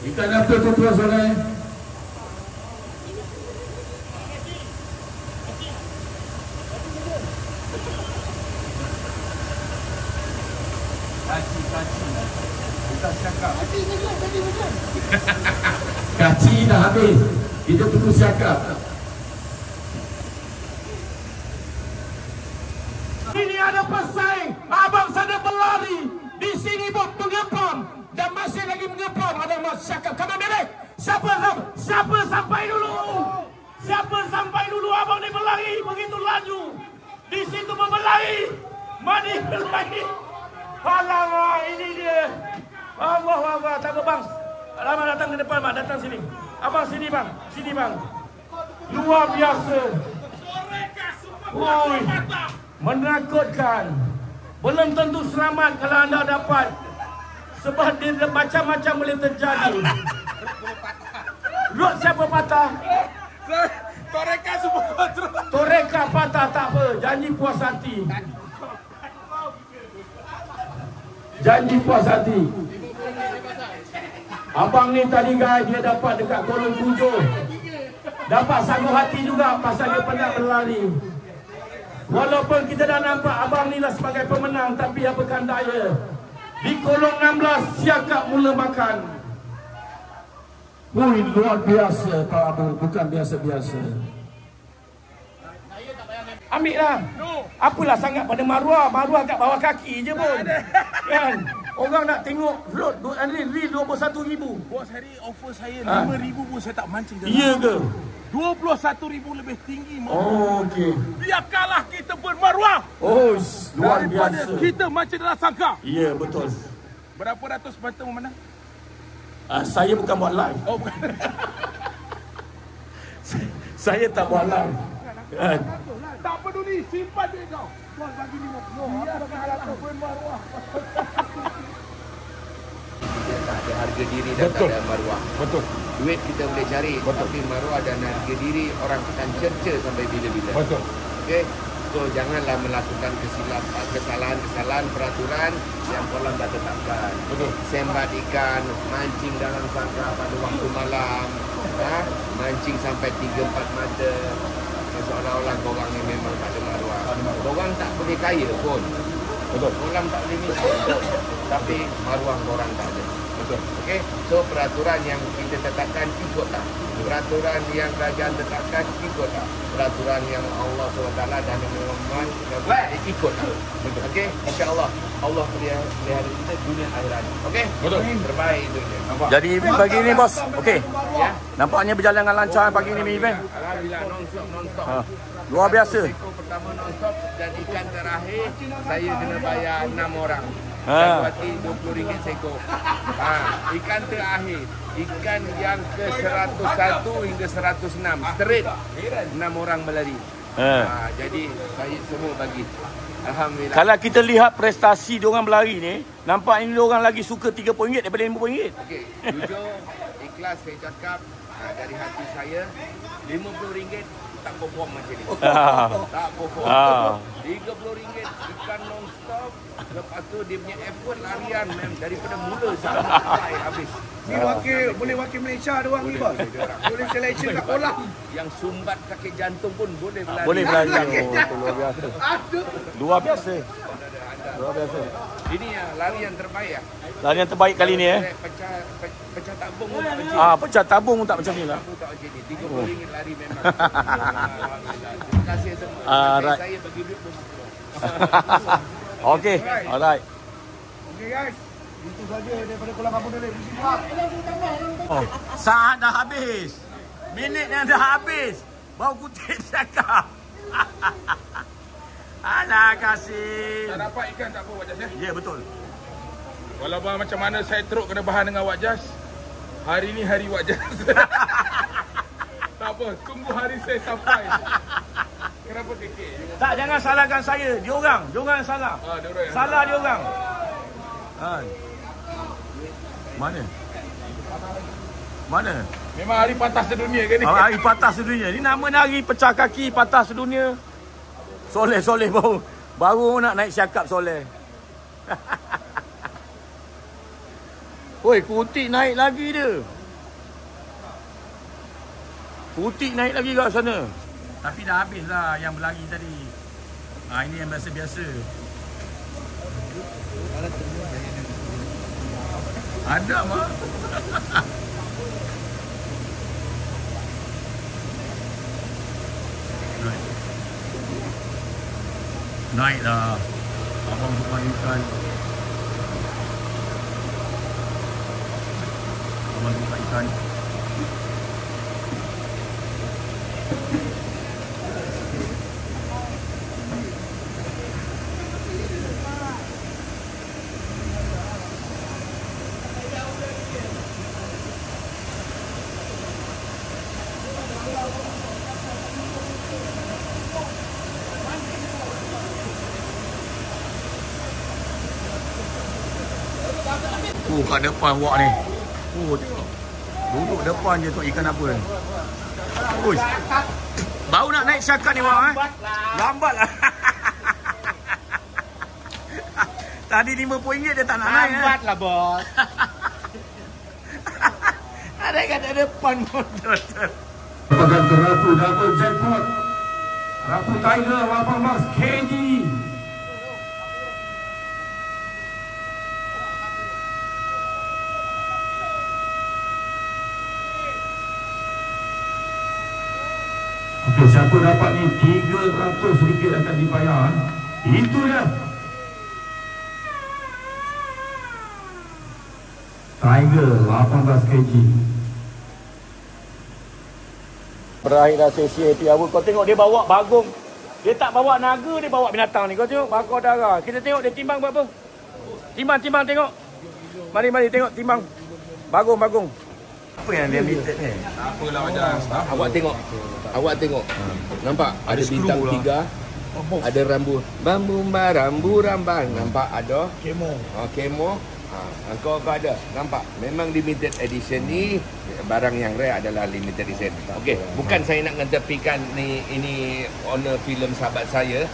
Ikan apa tu Tuan Soleh? Kaci dah habis. Kita tunggu siakap. Ini ada pesaing. Abang sana berlari. Di sini pun mengepam. Dan masih lagi mengepam. Ada siakap. Kamu bebek. Siapa sampai dulu? Siapa sampai dulu? Abang ni berlari begitu laju. Di situ pun berlari. Mani berlari. Alamak, ini dia. Allah. Tak apa bang. Abang datang ke depan bang. Datang sini. Abang sini bang. Sini bang. Luar biasa. Oi, menakutkan. Belum tentu selamat kalau anda dapat. Sebab dia macam-macam boleh terjadi. Rod siapa patah? Toreka semua kontrol. Toreka patah tak apa. Janji puas hati. Janji puas hati. Abang ni tadi guys, dia dapat dekat kolom 7. Dapat sanggup hati juga pasal dia pernah berlari. Walaupun kita dah nampak abang ni lah sebagai pemenang, tapi apakan daya. Di kolom 16 siakap mula makan. Wih, luar biasa Pak Abu, bukan biasa-biasa. Ambil lah. Apalah sangat pada maruah kat bawah kaki je pun. Kan? Orang nak tengok road real 21,000. Bos hari offer saya 5,000 pun saya tak mancing. Ya ke? 21,000 lebih tinggi. Oh, okey. Biar kalah kita bermaruah. Oh, luar daripada biasa. kita mancing dalam sangka. Ya, betul. Berapa ratus mata memenang? Saya bukan buat live. Oh, bukan. Saya tak buat live. Tak peduli, simpan duit kau. Bos bagi 50. Biar kalah tu bermaruah. Dia tak ada harga diri dan tak ada maruah. Betul. Duit kita boleh cari, tapi maruah dan harga diri orang akan cerca sampai bila-bila. Betul. Okey. So janganlah melakukan kesalahan peraturan yang kolam dah tetapkan. Sembat ikan, mancing dalam sangkar pada waktu malam, mancing sampai 3-4 mata. Seolah-olah korang ni memang tak ada maruah. Korang tak boleh kaya pun. Betul. Kolam tak boleh miskin. Tapi maruah korang tak ada. Betul. Okey. So peraturan yang kita tetapkan ikutlah. Peraturan yang kerajaan tetapkan ikutlah. Peraturan yang Allah SWT dan Muhammad ikutlah. Betul. Okey. Insya-Allah Allah pelihara kita dunia akhirat. Okey. Betul. Terbaik itu je. Jadi event pagi ni bos. Okey. Ya. Nampaknya berjalan dengan lancar pagi ni event. Alhamdulillah non-stop. Luar biasa. Ekor pertama non-stop dan ikan terakhir saya kena bayar 6 orang. Ha. Satu hati RM20 sekor. Ikan terakhir, ikan yang ke 101 hingga 106 straight 6 orang berlari. Jadi saya semua bagi. Alhamdulillah. Kalau kita lihat prestasi diorang berlari ni, nampak ini diorang lagi suka RM30 daripada RM50. Okey, jujur ikhlas saya cakap dari hati saya RM50 tak perform macam ni. Tak perform. RM30 ikan non-stop. Lepas tu dia punya effort larian daripada mula sampai habis. Ni boleh wakil Malaysia ada orang ni bos. Boleh selection kat kolam. Yang sumbat sakit jantung pun boleh berlari. Boleh berlari. Luar biasa. Luar biasa. Luar biasa. Ini larian terbaik. Larian terbaik kali ni Pecah tabung pun tak macam ni. Pecah tabung pun tak macam ni lah. Tabung tak macam ni. RM30 lari memang. Alhamdulillah. Terima kasih semua. Saya bagi duit pun. Okey. Alright. Okey guys. Itu saja daripada Kolam Kampung Delik. Saat dah habis. Minit yang dah habis. Bau kutip cakap. Alah kasih. Tak dapat ikan tak apa Wak Jas ya? Ya betul. Walaupun macam mana saya teruk kena bahan dengan Wak Jas, hari ni hari Wak Jas. Tak apa, tunggu hari saya sampai. Kenapa kekek? Tak, jangan salahkan saya. Diorang yang salah. Diorang yang salah diorang. Mana? Mana? Memang hari pantas sedunia ke ni? Hari pantas sedunia. Ni nama hari pecah kaki pantas sedunia. Soleh baru nak naik syakap soleh. Oi, kutik naik lagi dia. Kutik naik lagi kat sana. Tapi dah habis lah yang berlari tadi. Ini yang biasa-biasa. Ada mah. Naik dah. Abang tukang ikan. Abang tukang ikan. Kat depan wak ni. Tengok. Duduk depan je tu ikan apa ni. Uish. Baru nak naik syakar ni wak Lambat lah. Tadi RM50 dia tak nak naik. Lambat lah bos. Ada kat depan pun. Pegang terapu double jackpot. Rapu Tiger 18 kg. Okey, siapa dapat ni RM300 akan dibayar. Itu dia. Tiger 18 kg. Berakhirlah sesi happy hour. Kau tengok dia bawa bagong. Dia tak bawa naga, dia bawa binatang ni. Kau tengok bakar darah. Kita tengok dia timbang berapa. Timbang tengok. Mari tengok timbang. Bagong. Apa yang dia limited ni? Tak apalah Wak Jas. Awak tengok. Nampak ada bintang 3. Ada rambu rambang. Nampak ada kemo. Kau ada, nampak? Memang limited edition ni barang yang rare adalah limited edition. Okey, bukan saya nak ngetepikan ni ini honor filem sahabat saya.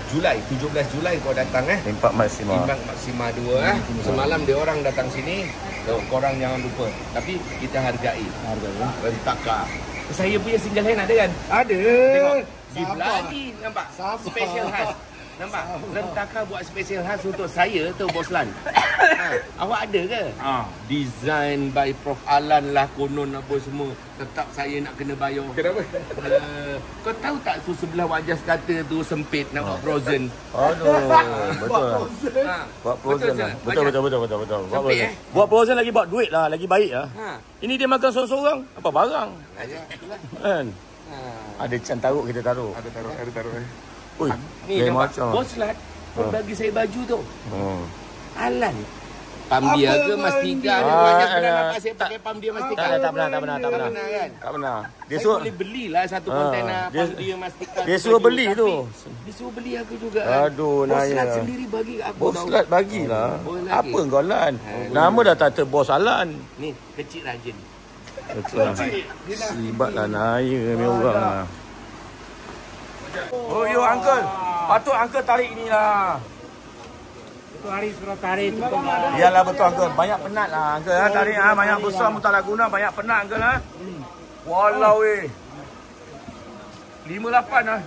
Julai, 17 Julai kau datang Impak Maksima 2 Semalam dia orang datang sini. Korang jangan lupa. Tapi kita hargai. Rentaka. Saya punya single hand ada kan? Ada. Tengok. Lagi nampak? Sabar. Special khas. Nampak? Rentaka buat special khas untuk saya tu Bos Lan. Awak ada ke? Design by Prof Alan lah konon apa semua. Tetap saya nak kena bayar. Kenapa? Kau tahu tak tu sebelah wajah kata tu sempit nak buat frozen. Aduh, betul lah. Buat frozen lah. Betul. Sempit Buat frozen lagi buat duit lah, lagi baik lah. Ini dia makan seorang-seorang, apa barang? Kan? Ada cantaruk kita taruh. Ada taruh. Ui, Ni nampak macam. Bos Lat bagi saya baju tu. Alan. Pamdia ke Mastika ni banyak pernah nampak saya pakai Pamdia Mastika. Tak pernah kan? Tak pernah. Dia Saya suruh boleh belilah satu kontainer Pamdia Mastika. dia suruh beli tu. Dia suruh beli aku juga. Aduh, Bos Naya. Lat sendiri bagi aku. Bos Lat bagilah. Boleh lagi. Apa kau Lan? Nama dah tak Bos Alan. Ni kecil rajin. Betul lah. Sibat lah Naya ni orang lah. Oh yo uncle. Patut uncle tarik ni lah. Itu hari suruh tarik tu. Iyalah betul uncle. Banyak penat lah uncle ha. Tarik ha. Banyak besar pun tak nak guna. Banyak penat uncle ha. Walau 58 lah.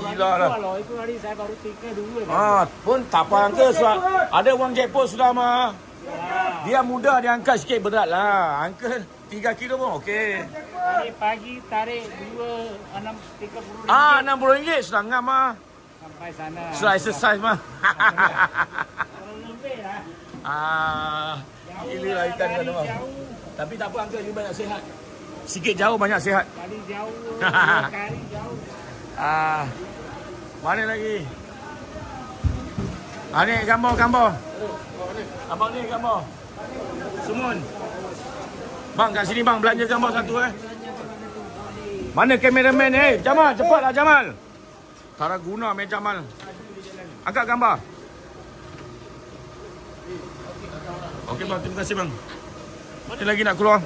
Gila lah. Itu hari saya baru tinggal dulu. Pun tak apa uncle. Ada wang jackpot sudah mah. Dia mudah dia angkat sikit berat lah. Uncle 3 kilo pun okey. Hari pagi tarik 30 RM60 sudah ngam mah. sampai sana. Sudah exercise mah. Lebih lah. Gila lah ikan sana mah. Tapi tak apa uncle, you banyak sihat. Sikit jauh banyak sihat. Kali jauh, 2 kali jauh. Mana lagi? Ni gambar. Abang ni gambar. Sumun. Bang kat sini bang belanja gambar satu Mana kameraman Jamal cepatlah Jamal. Tak guna main Jamal. Angkat gambar. Okey bang, terima kasih bang. Mana lagi nak keluar?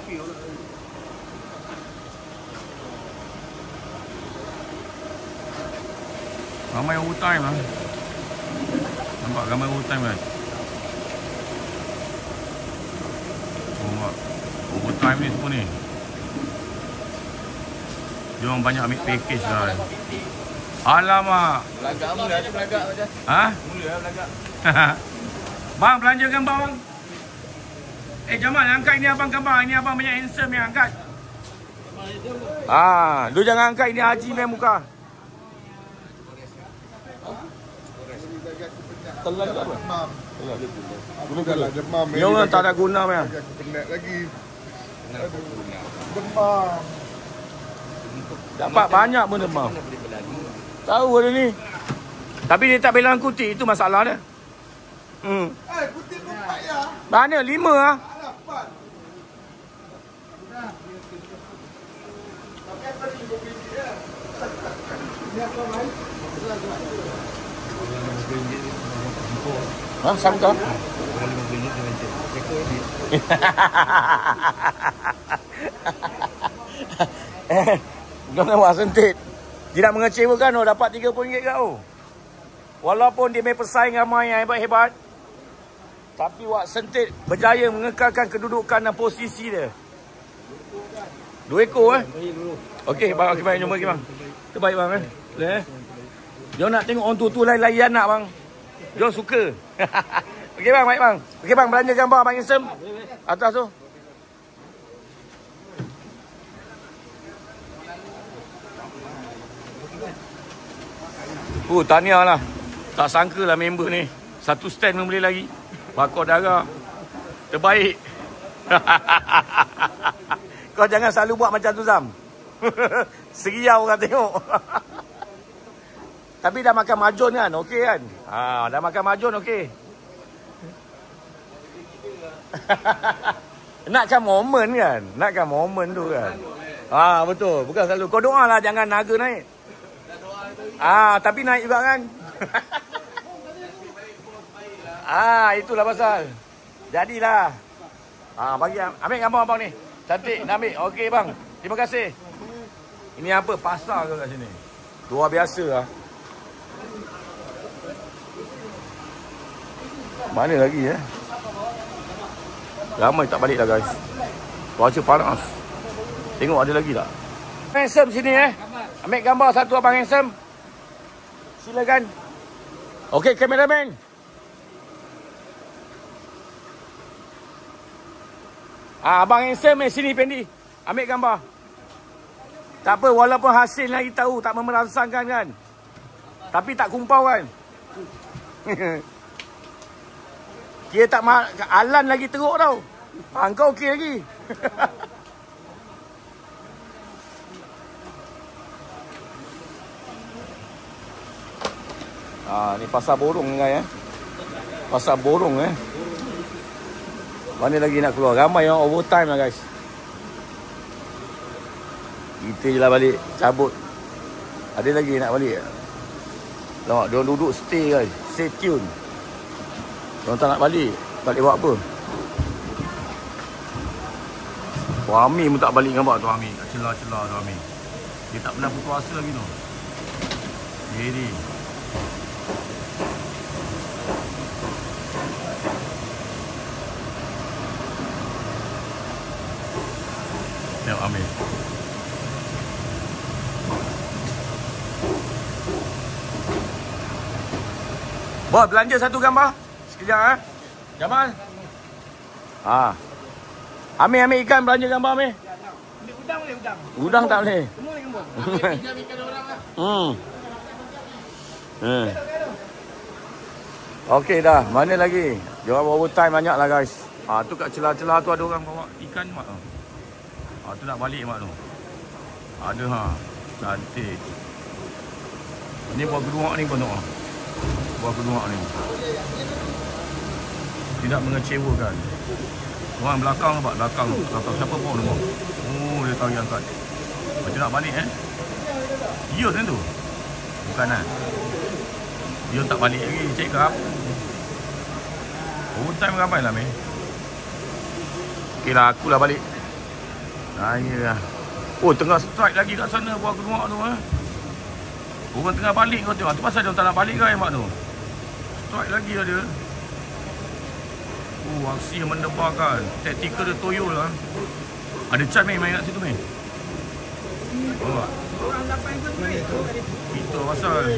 Ramai overtime lah. Nampak ramai overtime kan? Nampak overtime ni semua ni. Dia orang banyak ambil package lah. Alamak. Belagak mula tu belagak macam. Mula belagak. Bang belanja gambar bang. Jamal angkat ini abang gambar. Ini abang banyak handsome yang angkat. Lu jangan angkat ini Haji main muka. Telan ke apa? Bukanlah demam. Dia orang tak ada guna punya. Penat lagi. Demam. Dapat banyak pun demam. Tahu ada ni. Tapi dia tak bilang kuti, itu masalah dia. Putih tu 4 ya. Mana 5 ah? Alah 4. Sangka? Jangan buat sentit. Tidak mengecewakan dapat RM30 kau. Walaupun dia main pesaing ramai yang hebat-hebat, tapi Wak Sentit berjaya mengekalkan kedudukan dan posisi dia. 2 ekor Okey, bang, okey bang, jumpa lagi bang. Terbaik bang Boleh Dia nak tengok orang tu lain-lain anak bang. Dia suka. Okey bang, baik bang. Okey bang, belanja gambar abang handsome. Atas tu. Tahniah lah. Tak sangka lah member ni. Satu stand pun boleh lagi. Bakar darah. Terbaik. Kau jangan selalu buat macam tu Zam. Seriau orang tengok. Tapi dah makan majun kan? Okey kan? Dah makan majun okey. Nakkan momen kan? Nakkan momen tu kan? Betul. Bukan selalu. Kau doa lah jangan naga naik. Tapi naik juga kan? Itulah pasal. Jadilah. Bagi ambil gambar abang ni. Cantik nak ambil. Okey bang. Terima kasih. Ini apa? Pasar ke kat sini? Luar biasa lah. Mana lagi ya? Ramai tak balik dah guys. Cuaca panas. Tengok ada lagi tak? Handsome sini Ambil gambar satu abang handsome. Silakan. Okey kameraman. Abang handsome sini Pendi. Ambil gambar. Tak apa walaupun hasil lagi tahu tak memerangsangkan kan. Tapi tak kumpau kan. Kira tak Alan lagi teruk tau. Kau okey lagi. Ni pasar borong guys Pasar borong Mana lagi nak keluar? Ramai yang overtime lah guys. Kita je lah balik cabut. Ada lagi nak balik. Tengok diorang duduk stay guys. Stay tune. Diorang tak nak balik. Balik buat apa? Tuan Ami pun tak balik dengan Tuan Ami. Celah-celah Tuan Ami. Dia tak pernah putus asa lagi tu. Jadi tengok Amir. Boh, belanja satu gambar. Sekejap Jamal. Amir ikan belanja gambar Amir. Ambil udang boleh udang. Udang tak boleh. Semua boleh gambar. Pinjam ikan orang lah. Okey dah. Mana lagi? Diorang overtime banyak lah guys. Tu kat celah-celah tu ada orang bawa ikan mak tu. Tu nak balik mak tu. Ada cantik. Ni buah keduak ni penuh. Buah keduak ni. Tidak mengecewakan. Orang belakang nampak belakang siapa bawa nombor. Dia tahu yang angkat. Macam nak balik Ya kan tu. Bukan Dia tak balik lagi. Cek ke apa? Overtime ramai lah meh. Okey lah akulah balik. Iyalah. Tengah strike lagi kat sana buah keduak tu Orang tengah balik kau tengok. Tu pasal dia tak nak balik ke mak tu. Strike lagi ada. Aksi yang mendebarkan. Taktikal dia toyol lah. Ada cat main kat situ main. Orang 8 pun tu. Itu pasal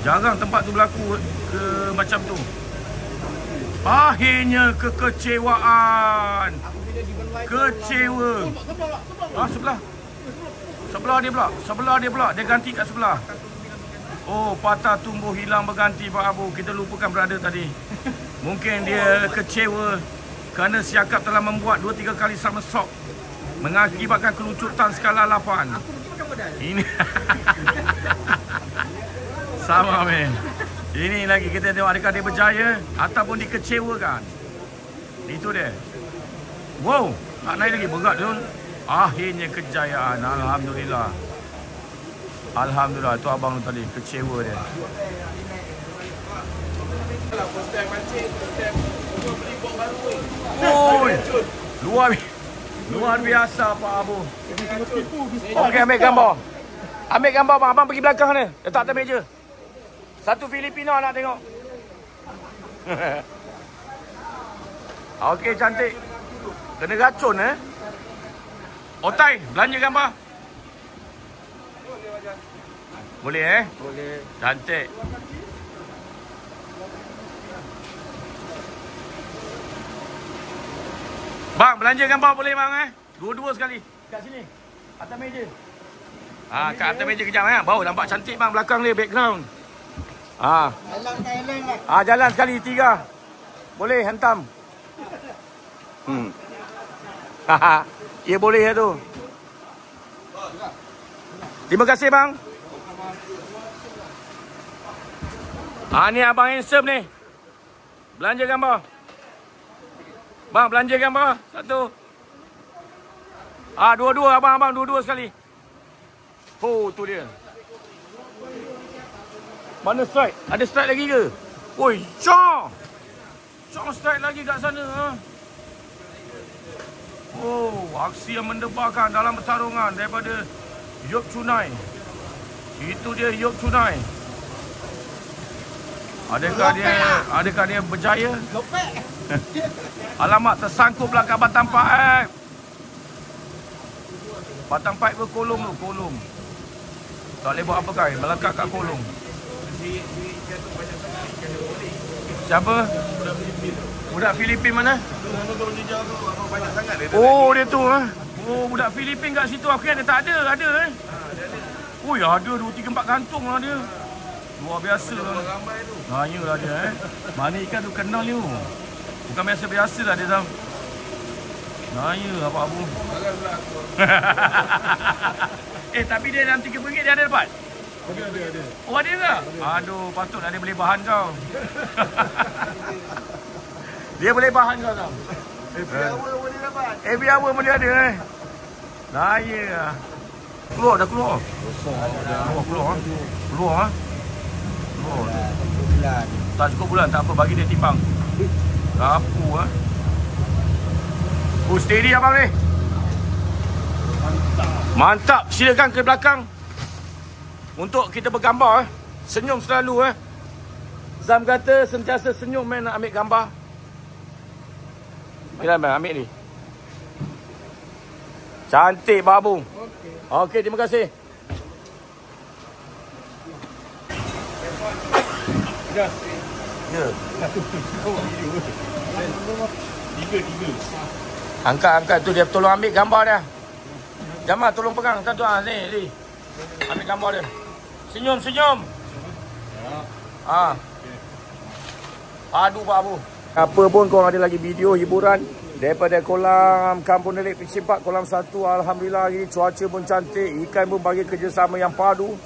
jarang tempat tu berlaku ke macam tu. Akhirnya kekecewaan. Kecewa. Sebelah. Sebelah dia pula. Dia ganti kat sebelah. Patah tumbuh hilang berganti Pak Abu. Kita lupakan berada tadi. Mungkin dia kecewa kerana Siakap telah membuat 2-3 kali somersault mengakibatkan kelucutan skala 8. Ini sama men. Ini lagi kita tengok adakah dia berjaya ataupun dikecewakan. Itu dia. Wow, tak naik lagi berat tu. Akhirnya kejayaan. Alhamdulillah. Alhamdulillah tu abang tu tadi kecewa dia. Luar biasa Pak Abu. Okey ambil gambar. Ambil gambar bang. Abang pergi belakang ni. Letak atas meja. Satu Filipino nak tengok. Okey cantik. Kena racun Otai belanja gambar. Boleh Boleh. Cantik. Bang, belanja gambar boleh bang Dua-dua sekali. Kat sini. Atas meja. Kat atas meja kejap Baru nampak cantik bang belakang dia background. Jalan sekali 3. Boleh hentam. Ya boleh tu. Terima kasih bang. Ni abang handsome ni. Belanja gambar. Bang, belanja gambar. Satu. Dua-dua abang dua-dua sekali. Tu dia. Mana strike? Ada strike lagi ke? Oi, Syah. Strong strike lagi kat sana. Oh, aksi yang mendebarkan dalam pertarungan daripada Yop Chunai. Itu dia Yop Chunai. Adakah dia berjaya? Lopek. Alamak, tersangkut belakang batang pipe. Batang pipe berkolong tu, kolong. Tak boleh buat apa kan? Melekat kat kolong. Siapa? Budak Filipin mana? Oh, dia tu Oh, budak Filipin kat situ. Aku kira dia tak ada. Ada Ui, ada 2, 3, 4 kantung lah dia. Luar biasa lah. Yalah dia Mana ikan tu kenal ni. Bukan biasa-biasa lah dia Zam. Ya, apa-apa. Tapi dia dalam RM30 dia ada dapat? Ada. Oh, ada ke? Aduh, patutlah dia boleh bahan kau. Dia boleh bahan kau Zam. Every hour boleh dapat. Every hour boleh ada Naya. Keluar dah keluar. Keluar. Bulan. Tak cukup bulan, tak apa, bagi dia timbang. Rapu steady abang ni. Mantap. Silakan ke belakang untuk kita bergambar. Senyum selalu Zam kata sentiasa senyum nak ambil gambar. Bila ambil ni. Cantik babu. Okey, terima kasih. Ya. Tiga. Angkat tu dia tolong ambil gambar dia. Jamal tolong pegang satu ni. Ambil gambar dia. Senyum. Aduh babu. Apa pun korang ada lagi video hiburan daripada kolam Kampung Delik Fishing Park kolam 1. Alhamdulillah hari ni cuaca pun cantik, ikan pun bagi kerjasama yang padu.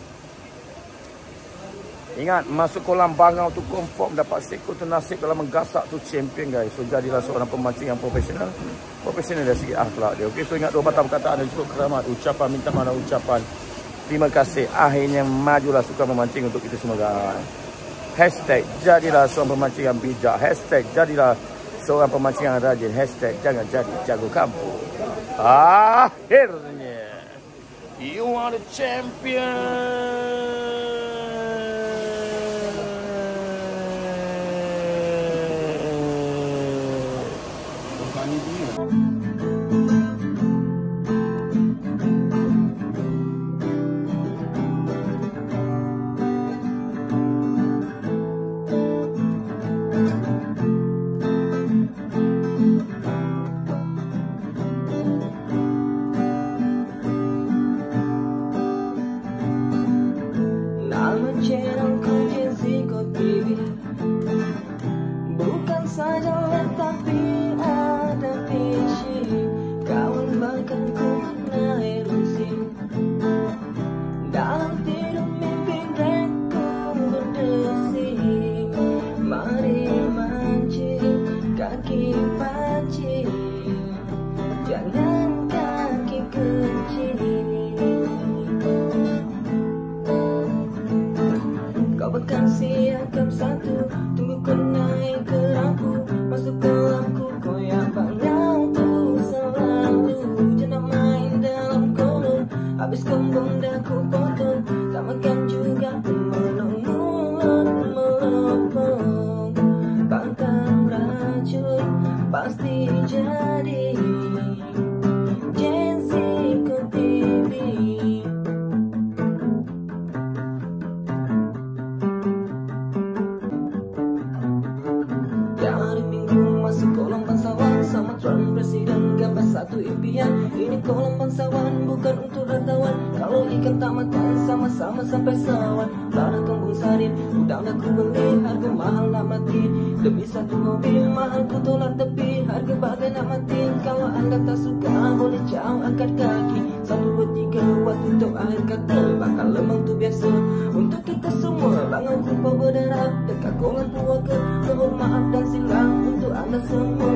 Ingat, masuk kolam bangau tu confirm dapat seekor tu nasib dalam menggasak tu champion guys. So jadilah seorang pemancing yang profesional. Profesional dari segi akhlak dia. Okey, so ingat 2 batang perkataan dan cukup keramat, ucapan minta maaf, ucapan terima kasih. Akhirnya majulah suka memancing untuk kita semua guys. Hashtag jadilah seorang pemancing yang bijak. Hashtag jadilah seorang pemancing yang rajin. Hashtag jangan jadi jago kampung. Akhirnya you are the champion. Sama-sama sampai sawan Tanah Kampung Sarin Udang dah ku beli Harga mahal nak mati Lebih satu mobil Mahal ku tolak tepi Harga bagai nak mati Kalau anda tak suka Boleh jauh angkat kaki 1, 2, 3 Waktu untuk akhir kata Bakal lemang tu biasa Untuk kita semua Bangun kupa berdarah Dekat kolam keluarga Mohon maaf dan silam Untuk anda semua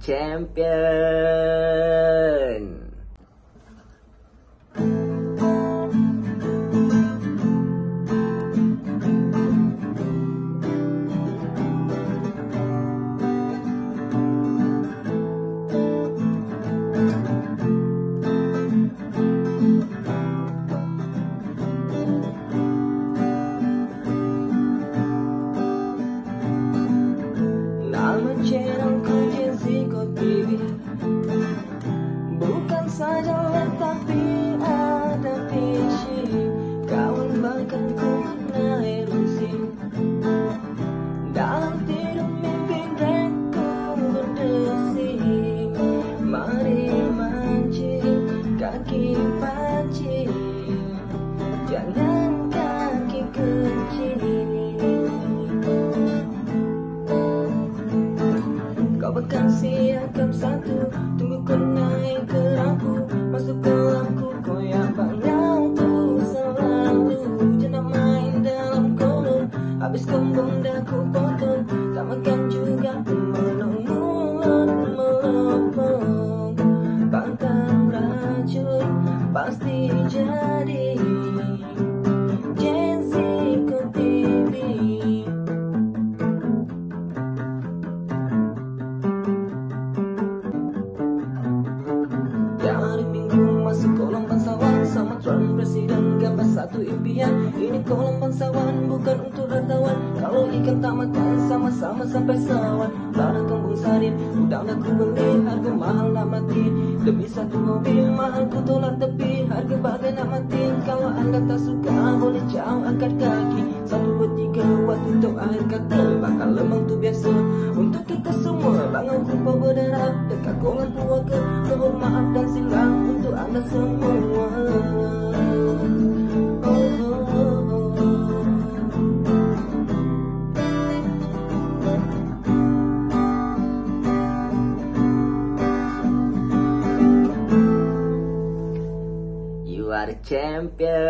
champion. Nama channelku Jessica TV, bukan saja live tapi ada visi. Kawan bahkan ku kena erosi, dalam tidur mimpi dreadku berdesi. Mari mancing kaki pancing, jangan kaki kecil. Kau bakal siapkan satu, tunggu kau naik ke lampu, masuk ke lampu koyak bangau tuh selalu. Jangan main dalam kolom, habis kembung dah ku potong, tak makan juga melong mulut melopong. Pantang racun pasti jadi Jessica TV. Hari Minggu masuk kolam bangsawan sama Trump presiden, gambar satu impian. Ini kolam bangsawan bukan untuk hartawan. Kalau ikan tak makan sama-sama sampai sawan. Tanah kembung sari udang dah ku beli, harga mahal nak mati. Demi satu mobil mahal ku tolak tepi, harga bagai nak mati. Kalau anda tak suka boleh jauh angkat kaki. 1, 2, 3 waktu untuk akhir kata, bakal lemang tu biasa untuk kita semua. Bangun kumpul berdarah dekat kolam puaka, mohon maaf dan silam untuk anda semua. You are the champion.